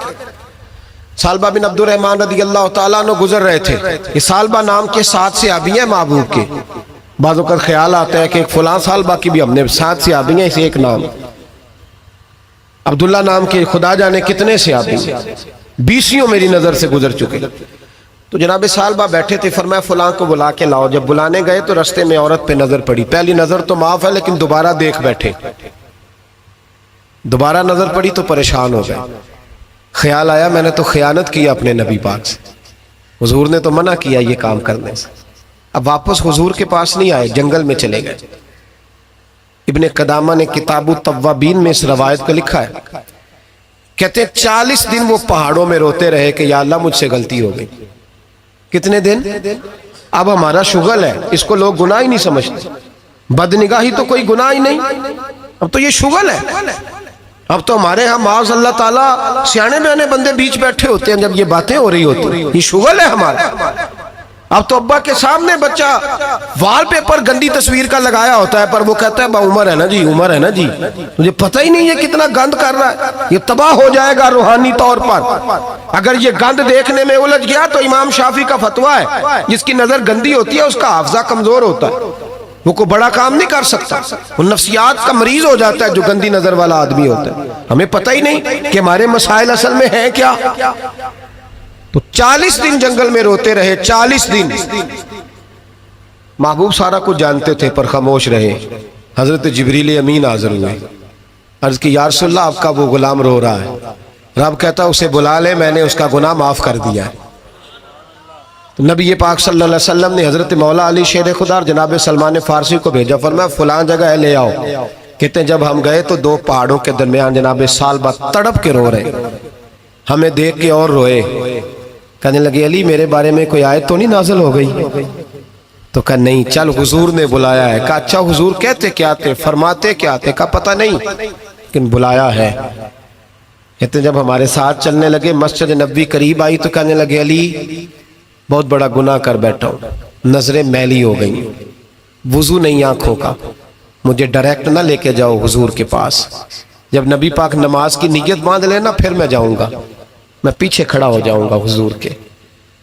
سالبہ بن عبد الرحمن رضی اللہ تعالیٰ عنہ گزر رہے تھے، یہ سالبہ نام کے 7 صحابی ہیں محبوب کے، بعض اوقات خیال آتا ہے کہ ایک فلاں سالبہ کی بھی ہم نے 7 صحابی ہیں، اسے ایک نام عبداللہ نام کے خدا جانے کتنے صحابی ہیں، 20 میری نظر سے گزر چکے۔ تو جناب سالبہ بیٹھے تھے، فرمایا فلاں کو بلا کے لاؤ۔ جب بلانے گئے تو رستے میں عورت پہ نظر پڑی، پہلی نظر تو معاف ہے لیکن دوبارہ دیکھ بیٹھے، دوبارہ نظر پڑی تو پریشان ہو گئے، خیال آیا میں نے تو خیانت کیا اپنے نبی پاک سے، حضور نے تو منع کیا یہ کام کرنے سے۔ اب واپس حضور کے پاس نہیں آئے، جنگل میں چلے گئے۔ ابن قدامہ نے کتاب التوابین میں اس روایت کو لکھا ہے، کہتے ہیں 40 دن وہ پہاڑوں میں روتے رہے کہ یا اللہ مجھ سے غلطی ہو گئی۔ کتنے دن؟ اب ہمارا شغل ہے، اس کو لوگ گناہ ہی نہیں سمجھتے، بدنگاہی تو کوئی گناہ ہی نہیں، اب تو یہ شغل ہے۔ اب تو ہمارے ہاں معاذ اللہ تعالیٰ سیانے بیانے بندے بیچ بیٹھے ہوتے ہیں جب یہ باتیں ہو رہی ہوتی ہیں، یہ شغل ہے ہمارا۔ اب تو ابا کے سامنے بچہ وال پیپر گندی تصویر کا لگایا ہوتا ہے، پر وہ کہتا ہے با عمر ہے نا جی، عمر ہے نا جی، مجھے پتہ ہی نہیں ہے کتنا گند کر رہا ہے، یہ تباہ ہو جائے گا روحانی طور پر۔ اگر یہ گند دیکھنے میں الجھ گیا تو امام شافعی کا فتویٰ ہے جس کی نظر گندی ہوتی ہے اس کا حافظہ کمزور ہوتا ہے، وہ کوئی بڑا کام نہیں کر سکتا، وہ نفسیات کا مریض ہو جاتا ہے جو گندی نظر والا آدمی ہوتا ہے۔ ہمیں پتہ ہی نہیں کہ ہمارے مسائل اصل میں ہیں کیا۔ تو 40 دن جنگل میں روتے رہے، 40 دن۔ محبوب سارا کچھ جانتے تھے پر خاموش رہے۔ حضرت جبریل امین حاضر ہوئے، عرض کی یا رسول اللہ آپ کا وہ غلام رو رہا ہے۔ رب کہتا اسے بلا لے، میں نے اس کا گناہ معاف کر دیا ہے۔ تو نبی پاک صلی اللہ علیہ وسلم نے حضرت مولا علی شیر خدا اور جناب سلمان فارسی کو بھیجا، فرمایا فلاں جگہ ہے لے آؤ۔ کہتے ہیں جب ہم گئے تو 2 پہاڑوں کے درمیان جناب سالبہ تڑپ کے رو رہے، ہمیں دیکھ کے اور روئے، کہنے لگے علی میرے بارے میں کوئی آیت تو نہیں نازل ہو گئی؟ تو کہا نہیں، چل حضور نے بلایا ہے۔ کہا اچھا حضور کہتے کیا تھے، فرماتے کیا تھے؟ کہا پتہ نہیں لیکن بلایا ہے۔ کہتے جب ہمارے ساتھ چلنے لگے، مسجد نبوی قریب آئی تو کہنے لگے علی بہت بڑا گناہ کر بیٹھا ہوں، نظریں میلی ہو گئی، وضو نہیں آنکھوں کا، مجھے ڈائریکٹ نہ لے کے جاؤ حضور کے پاس، جب نبی پاک نماز کی نیت باندھ لینا پھر میں جاؤں گا، میں پیچھے کھڑا ہو جاؤں گا حضور کے،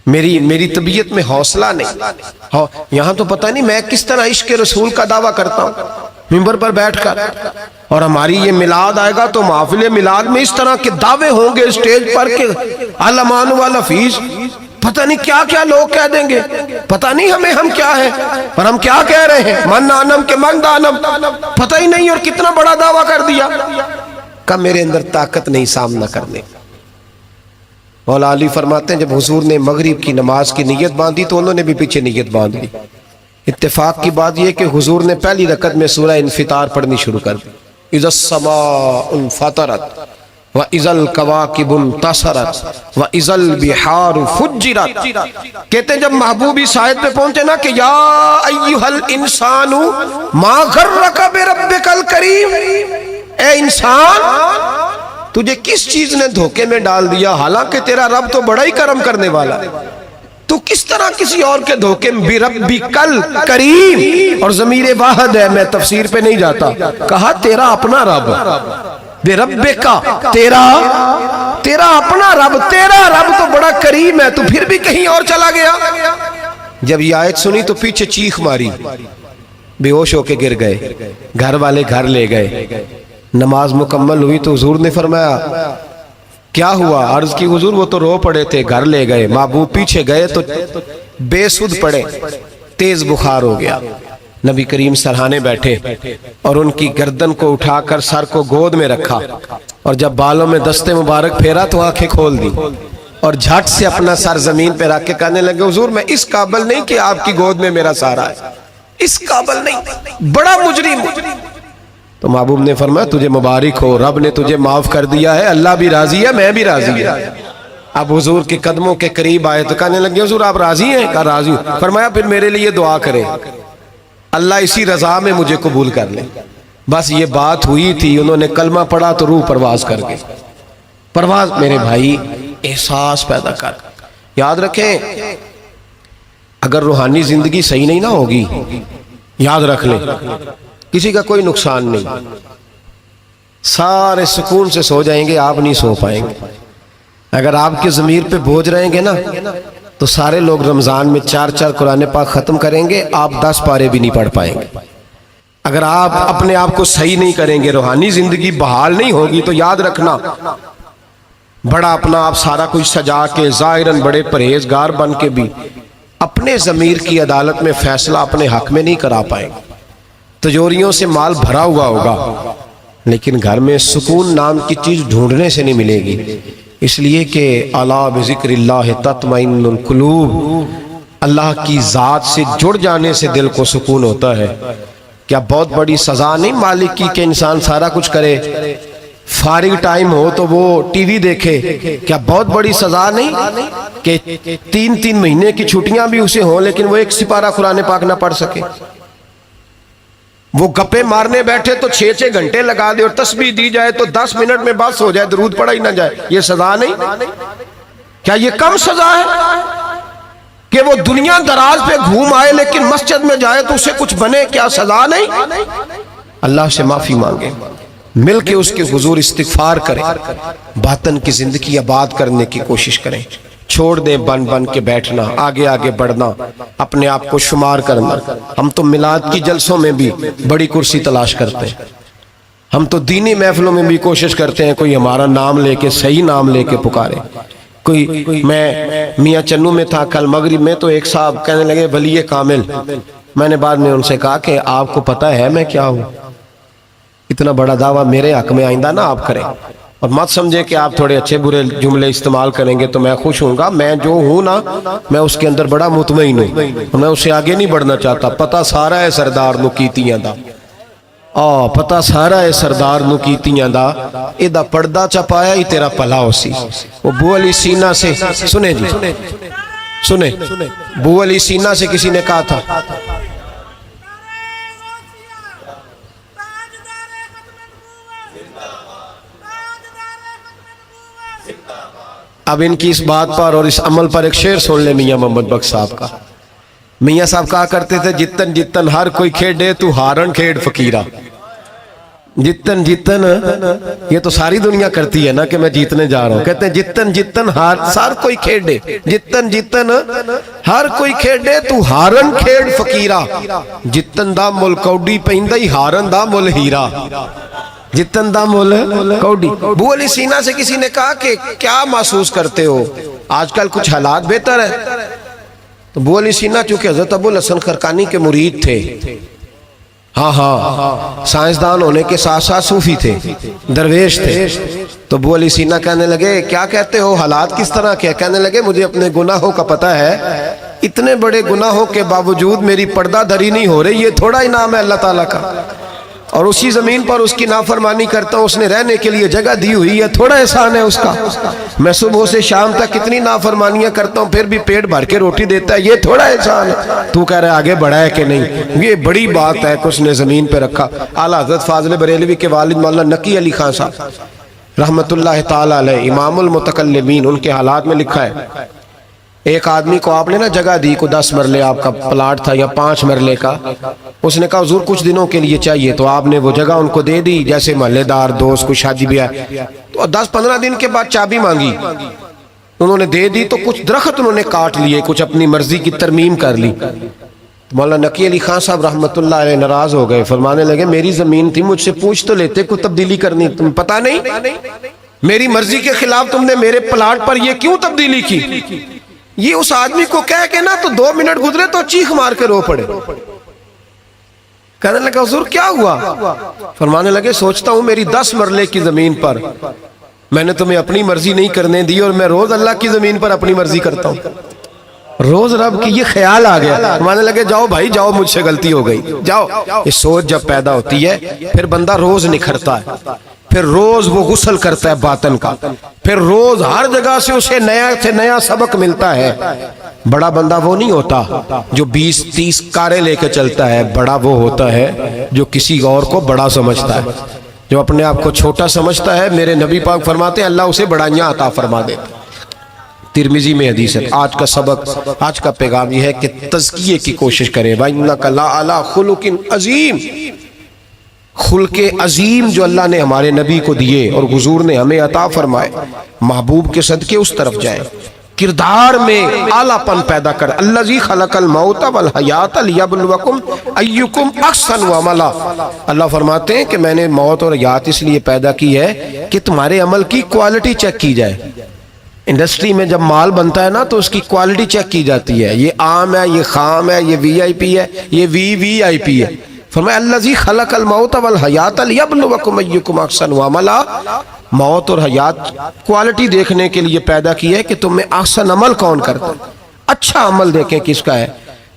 میری طبیعت میں حوصلہ نہیں۔ یہاں تو پتہ نہیں میں کس طرح عشق رسول کا دعویٰ کرتا ہوں منبر پر بیٹھ کر، اور ہماری یہ میلاد آئے گا تو محفل میلاد میں اس طرح کے دعوے ہوں گے اسٹیج پر کہ علمان والحفیظ، پتہ نہیں کیا کیا لوگ کہہ دیں گے، پتہ نہیں ہم کیا ہے، پر ہم کیا کہہ رہے ہیں، من آنم کے من دانم، پتہ ہی نہیں، اور کتنا بڑا دعویٰ کر دیا۔ کہ میرے اندر طاقت نہیں سامنا کرنے۔ مولا علی فرماتے ہیں جب حضور نے مغرب کی نماز کی نیت باندھی تو انہوں نے بھی پیچھے نیت باندھ لی۔ اتفاق کی بات یہ کہ حضور نے پہلی رکعت میں سورہ انفطار پڑھنی شروع کر دی، اذا السماء انفطرت وَإِذَا الْكَوَاكِبُ انْتَصَرَتْ وَإِذَا الْبِحَارُ فُجِّرَتْ۔ کہتے ہیں جب محبوبی سائد پہ پہنچے نا کہ یا ایھا الانسان ما غرک بربک الکریم، اے انسان تجھے کس چیز نے دھوکے میں ڈال دیا، حالانکہ تیرا رب تو بڑا ہی کرم کرنے والا ہے، تو کس طرح کسی اور کے دھوکے میں، بربک الکریم، اور ضمیر واحد ہے، میں تفسیر پہ نہیں جاتا، کہا تیرا اپنا رب، بربکا تیرا اپنا رب، تیرا رب تو بڑا کریم ہے، تو پھر بھی کہیں اور چلا گیا۔ جب یہ آیت سنی تو پیچھے چیخ ماری، بے ہوش ہو کے گر گئے، گھر والے گھر لے گئے، نماز مکمل ہوئی تو حضور نے فرمایا کیا ہوا؟ عرض کی حضور وہ تو رو پڑے تھے، گھر لے گئے، محبوب پیچھے گئے تو بے سدھ پڑے، تیز بخار ہو گیا۔ نبی کریم سرہانے بیٹھے اور ان کی گردن کو اٹھا کر سر کو گود میں رکھا، اور جب بالوں میں دستے مبارک پھیرا تو آنکھیں کھول دی، اور جھٹ سے اپنا سر زمین پہ رکھ کے کہنے لگے حضور میں اس قابل نہیں کہ آپ کی گود میں میرا سارا ہے، اس قابل نہیں، بڑا مجرم۔ تو محبوب نے فرمایا تجھے مبارک ہو، رب نے تجھے معاف کر دیا ہے، اللہ بھی راضی ہے، میں بھی راضی ہے۔ اب حضور کے قدموں کے قریب آئے تو کہنے لگے حضور آپ راضی ہیں؟ کہا راضی ہوں۔ فرمایا پھر میرے لیے دعا کریں، اللہ اسی رضا میں مجھے قبول کر لے۔ بس یہ بات ہوئی تھی، انہوں نے کلمہ پڑھا تو روح پرواز کر گئی۔ پرواز میرے بھائی احساس پیدا کر، یاد رکھیں اگر روحانی زندگی صحیح نہیں نہ ہوگی، یاد رکھ لیں کسی کا کوئی نقصان نہیں، سارے سکون سے سو جائیں گے، آپ نہیں سو پائیں گے۔ اگر آپ کے ضمیر پہ بوجھ رہیں گے نا تو سارے لوگ رمضان میں 4 قرآن پاک ختم کریں گے، آپ 10 پارے بھی نہیں پڑھ پائیں گے۔ اگر آپ اپنے آپ کو صحیح نہیں کریں گے، روحانی زندگی بحال نہیں ہوگی، تو یاد رکھنا بڑا اپنا آپ سارا کچھ سجا کے ظاہراً بڑے پرہیزگار بن کے بھی اپنے ضمیر کی عدالت میں فیصلہ اپنے حق میں نہیں کرا پائیں گے۔ تجوریوں سے مال بھرا ہوا ہوگا لیکن گھر میں سکون نام کی چیز ڈھونڈنے سے نہیں ملے گی، اس لیے کہ الا بذکر اللہ تطمئن القلوب، اللہ کی ذات سے جڑ جانے سے دل کو سکون ہوتا ہے۔ کیا بہت بڑی سزا نہیں مالک کی کہ انسان سارا کچھ کرے، فارغ ٹائم ہو تو وہ ٹی وی دیکھے؟ کیا بہت بڑی سزا نہیں کہ 3 مہینے کی چھٹیاں بھی اسے ہوں لیکن وہ 1 سپارہ قرآن پاک نہ پڑھ سکے؟ وہ گپے مارنے بیٹھے تو 6 گھنٹے لگا دے اور تسبیح دی جائے تو 10 منٹ میں بس ہو جائے، درود پڑھا ہی نہ جائے، یہ سزا نہیں؟ کیا یہ کم سزا ہے کہ وہ دنیا دراز پہ گھوم آئے لیکن مسجد میں جائے تو اسے کچھ بنے؟ کیا سزا نہیں؟ اللہ سے معافی مانگے، مل کے اس کے حضور استغفار کریں، باطن کی زندگی آباد کرنے کی کوشش کریں، چھوڑ دیں بن کے بیٹھنا، آگے آگے بڑھنا، اپنے آپ کو شمار کرنا۔ ہم تو میلاد کی جلسوں میں بھی بڑی کرسی تلاش کرتے ہیں، ہم تو دینی محفلوں میں بھی کوشش کرتے ہیں کوئی ہمارا نام لے کے، صحیح نام لے کے پکارے۔ کوئی میں میاں چنو میں تھا کل مغرب میں، تو ایک صاحب کہنے لگے ولی کامل، میں نے بعد میں ان سے کہا کہ آپ کو پتہ ہے میں کیا ہوں؟ اتنا بڑا دعویٰ میرے حق میں آئندہ نہ آپ کریں، اور مت سمجھے کہ آپ تھوڑے اچھے برے جملے استعمال کریں گے تو میں خوش ہوں گا۔ میں جو ہوں نا میں اس کے اندر بڑا مطمئن ہوں، میں اسے آگے نہیں بڑھنا چاہتا۔ پتہ سارا ہے سردار نو کیتیاں دا، پتہ سارا ہے سردار نو کیتیاں دا، ایدہ پردہ چپایا ہی تیرا پلا ہو سی۔ وہ بو علی سینہ سے سنیں جی سنیں، بو علی سینہ سے کسی نے کہا تھا اب ان کی اس بات پر اور اس عمل پر ایک شعر سن لے میاں محمد بخش صاحب کا۔ میاں صاحب کہا کرتے تھے جتن جتن ہر کوئی کھیڑے تو ہارن کھیڑ فقیرہ۔ جتن جتن یہ تو ساری دنیا کرتی ہے نا کہ میں جیتنے جا رہا ہوں، کہتے ہیں جتن جتن ہر کوئی کھیڑے، جتن جتن ہر کوئی کھیڑے تو ہارن کھیڑ فقیرہ، جتن دا مل کوڈی پہندائی ہارن دا مل ہیرا، جتن دا مول کوڈی۔ بو علی سینہ سے کسی نے کہا کہ کیا محسوس کرتے ہو آج کل کچھ حالات بہتر ہے؟ تو بو علی سینہ چونکہ حضرت ابو الحسن خرقانی کے مرید تھے، ہاں سائنسدان ہونے کے ساتھ ساتھ صوفی تھے، درویش تھے، تو بو علی سینہ کہنے لگے کیا کہتے ہو، حالات کس طرح کے؟ کہنے لگے مجھے اپنے گناہوں کا پتہ ہے، اتنے بڑے گناہوں کے باوجود میری پردہ دھری نہیں ہو رہی، یہ تھوڑا انعام ہے اللہ تعالیٰ کا، اور اسی زمین پر اس کی نافرمانی کرتا ہوں، اس نے رہنے کے لیے جگہ دی ہوئی ہے، تھوڑا احسان ہے اس کا۔ میں صبح سے شام تک کتنی نافرمانیاں کرتا ہوں پھر بھی پیٹ بھر کے روٹی دیتا ہے، یہ تھوڑا احسان ہے۔ تو کہہ رہے آگے بڑھا ہے کہ نہیں؟ یہ بڑی بات ہے کہ اس نے زمین پہ رکھا۔ اعلیٰ حضرت فاضل بریلوی کے والد مولانا نقی علی خان صاحب رحمت اللہ تعالیٰ علیہ، امام المتکلمین، ان کے حالات میں لکھا ہے ایک آدمی کو آپ نے نا جگہ دی، کو 10 مرلے آپ کا پلاٹ تھا یا 5 مرلے کا، اس نے کہا حضور کچھ دنوں کے لیے چاہیے، تو آپ نے وہ جگہ ان کو دے دی، جیسے محلے دار دوست کو شادی بھی ہے تو 10-15 دن کے بعد چابی مانگی، انہوں نے دے دی، تو کچھ درخت انہوں نے کاٹ لیے، کچھ اپنی مرضی کی ترمیم کر لی۔ مولانا نقی علی خان صاحب رحمت اللہ علیہ ناراض ہو گئے، فرمانے لگے میری زمین تھی، مجھ سے پوچھ تو لیتے کوئی تبدیلی کرنی، تم پتہ نہیں میری مرضی کے خلاف تم نے میرے پلاٹ پر یہ کیوں تبدیلی کی؟ یہ اس آدمی کو کہہ کے نا تو 2 منٹ گزرے تو چیخ مار کے رو پڑے۔ کہنے لگا حضور کیا ہوا؟ فرمانے لگے سوچتا ہوں میری 10 مرلے کی زمین پر میں نے تمہیں اپنی مرضی نہیں کرنے دی، اور میں روز اللہ کی زمین پر اپنی مرضی کرتا ہوں۔ روز رب کی یہ خیال آ گیا، مانے لگے جاؤ بھائی جاؤ، مجھ سے غلطی ہو گئی، جاؤ۔ یہ سوچ جب پیدا ہوتی ہے پھر بندہ روز نکھرتا ہے، پھر روز وہ غسل کرتا ہے باطن کا، پھر روز ہر جگہ سے اسے نیا سے نیا سبق ملتا ہے۔ بڑا بندہ وہ نہیں ہوتا جو 20-30 کاریں لے کے چلتا ہے، بڑا وہ ہوتا ہے جو کسی اور کو بڑا سمجھتا ہے۔ جو اپنے آپ کو چھوٹا سمجھتا ہے، میرے نبی پاک فرماتے ہیں اللہ اسے بڑائیاں عطا فرما دیتا ہے۔ ترمذی میں حدیث ہے۔ آج کا سبق، آج کا پیغام یہ ہے کہ تزکیے کی کوشش کریں۔ وَإِنَّكَ لَعَلَىٰ خُلُقٍ عَظِيمٍ، خلق عظیم جو اللہ نے ہمارے نبی کو دیے اور حضور نے ہمیں عطا فرمائے، محبوب کے صدقے اس طرف جائیں۔ کردار میں اعلیٰ پن پیدا کر۔ الذی خلق الموت والحیات لیبلوکم ایکم احسن عملا۔ اللہ فرماتے ہیں کہ میں نے موت اور حیات اس لیے پیدا کی ہے کہ تمہارے عمل کی کوالٹی چیک کی جائے۔ انڈسٹری میں جب مال بنتا ہے نا تو اس کی کوالٹی چیک کی جاتی ہے، یہ عام ہے، یہ خام ہے، یہ وی آئی پی ہے، یہ وی آئی پی ہے۔ فرمایا الذی خلق الموت والحیات لیبلوکم ایکم احسن عملا، موت اور حیات کوالٹی دیکھنے کے لیے پیدا کی ہے کہ تم میں احسن عمل کون کرتا ہے، اچھا عمل دیکھیں کس کا ہے۔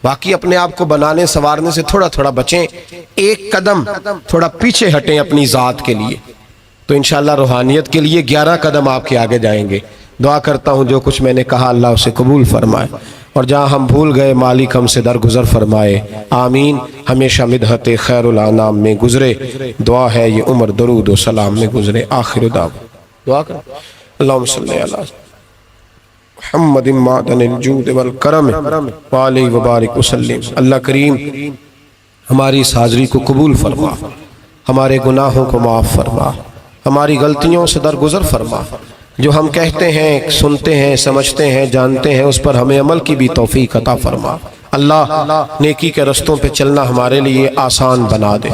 باقی اپنے آپ کو بنانے سنوارنے سے تھوڑا تھوڑا بچیں، ایک قدم تھوڑا پیچھے ہٹیں اپنی ذات کے لیے، تو انشاءاللہ روحانیت کے لیے 11 قدم آپ کے آگے جائیں گے۔ دعا کرتا ہوں جو کچھ میں نے کہا اللہ اسے قبول فرمائے، اور جہاں ہم بھول گئے مالک ہم سے درگزر فرمائے، آمین۔ ہمیشہ مدحت خیر الانام میں گزرے، دعا ہے یہ عمر درود و سلام میں گزرے۔ آخر دعا کر اللہم صلی علی محمد معدن الجود والکرم وعلیہ وبارک وسلم۔ اللہ کریم ہماری اس حاضری کو قبول فرما، ہمارے گناہوں کو معاف فرما، ہماری غلطیوں سے درگزر فرما، جو ہم کہتے ہیں، سنتے ہیں، سمجھتے ہیں، جانتے ہیں، اس پر ہمیں عمل کی بھی توفیق عطا فرما۔ اللہ نیکی کے رستوں پہ چلنا ہمارے لیے آسان بنا دے،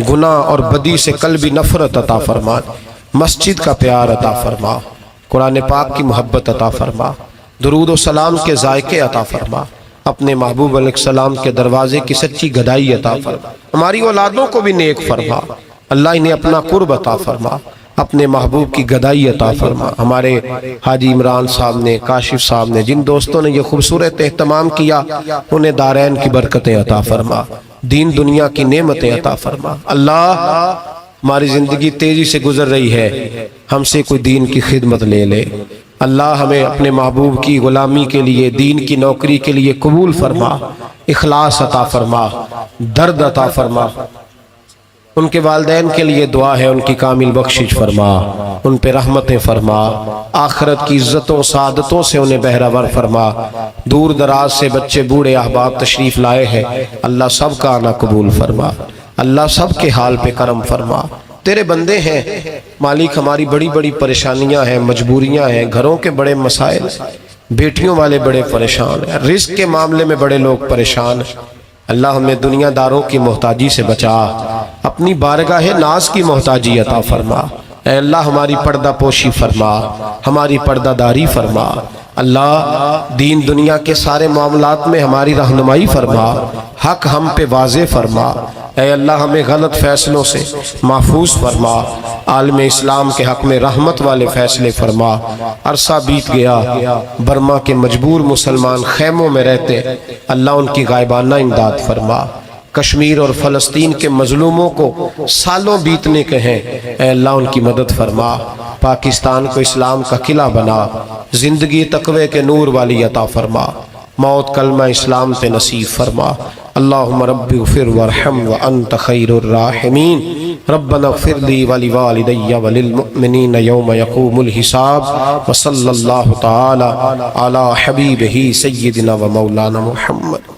گناہ اور بدی سے قلبی نفرت عطا فرما، مسجد کا پیار عطا فرما، قرآن پاک کی محبت عطا فرما، درود و سلام کے ذائقے عطا فرما، اپنے محبوب علیہ السلام کے دروازے کی سچی گدائی عطا فرما، ہماری اولادوں کو بھی نیک فرما، اللہ انہیں اپنا قرب عطا فرما، اپنے محبوب کی گدائی عطا فرما۔ ہمارے حاجی عمران صاحب نے، کاشف صاحب نے، جن دوستوں نے یہ خوبصورت اہتمام کیا، انہیں دارین کی برکتیں عطا فرما، دین دنیا کی نعمتیں عطا فرما۔ اللہ ہماری زندگی تیزی سے گزر رہی ہے، ہم سے کوئی دین کی خدمت لے لے۔ اللہ ہمیں اپنے محبوب کی غلامی کے لیے، دین کی نوکری کے لیے قبول فرما، اخلاص عطا فرما، درد عطا فرما۔ ان کے والدین کے لیے دعا ہے ان کی کامل بخشش فرما، ان پہ رحمتیں فرما، آخرت کی عزتوں سعادتوں سے انہیں بہرہور فرما۔ دور دراز سے بچے بوڑھے احباب تشریف لائے ہیں، اللہ سب کا آنا قبول فرما، اللہ سب کے حال پہ کرم فرما۔ تیرے بندے ہیں مالک، ہماری بڑی بڑی پریشانیاں ہیں، مجبوریاں ہیں، گھروں کے بڑے مسائل، بیٹیوں والے بڑے پریشان ہیں، رزق کے معاملے میں بڑے لوگ پریشان ہیں۔ اللہ ہمیں دنیا داروں کی محتاجی سے بچا، اپنی بارگاہ ناز کی محتاجی عطا فرما۔ اے اللہ ہماری پردہ پوشی فرما، ہماری پردہ داری فرما۔ اللہ دین دنیا کے سارے معاملات میں ہماری رہنمائی فرما، حق ہم پہ واضح فرما۔ اے اللہ ہمیں غلط فیصلوں سے محفوظ فرما، عالم اسلام کے حق میں رحمت والے فیصلے فرما۔ عرصہ بیت گیا، برما کے مجبور مسلمان خیموں میں رہتے، اللہ ان کی غائبانہ امداد فرما۔ کشمیر اور فلسطین کے مظلوموں کو سالوں بیتنے کے ہیں، اے اللہ ان کی مدد فرما۔ پاکستان کو اسلام کا قلعہ بنا، زندگی تقوی کے نور والی عطا فرما، موت کلمہ اسلام پہ نصیب فرما۔ اللہم رب اغفر وارحم وانت خیر الراحمین۔ ربنا اغفر لی ولوالدی وللمؤمنین یوم یقوم الحساب۔ وصلی اللہ تعالی علی حبیبہ سیدنا و مولانا محمد۔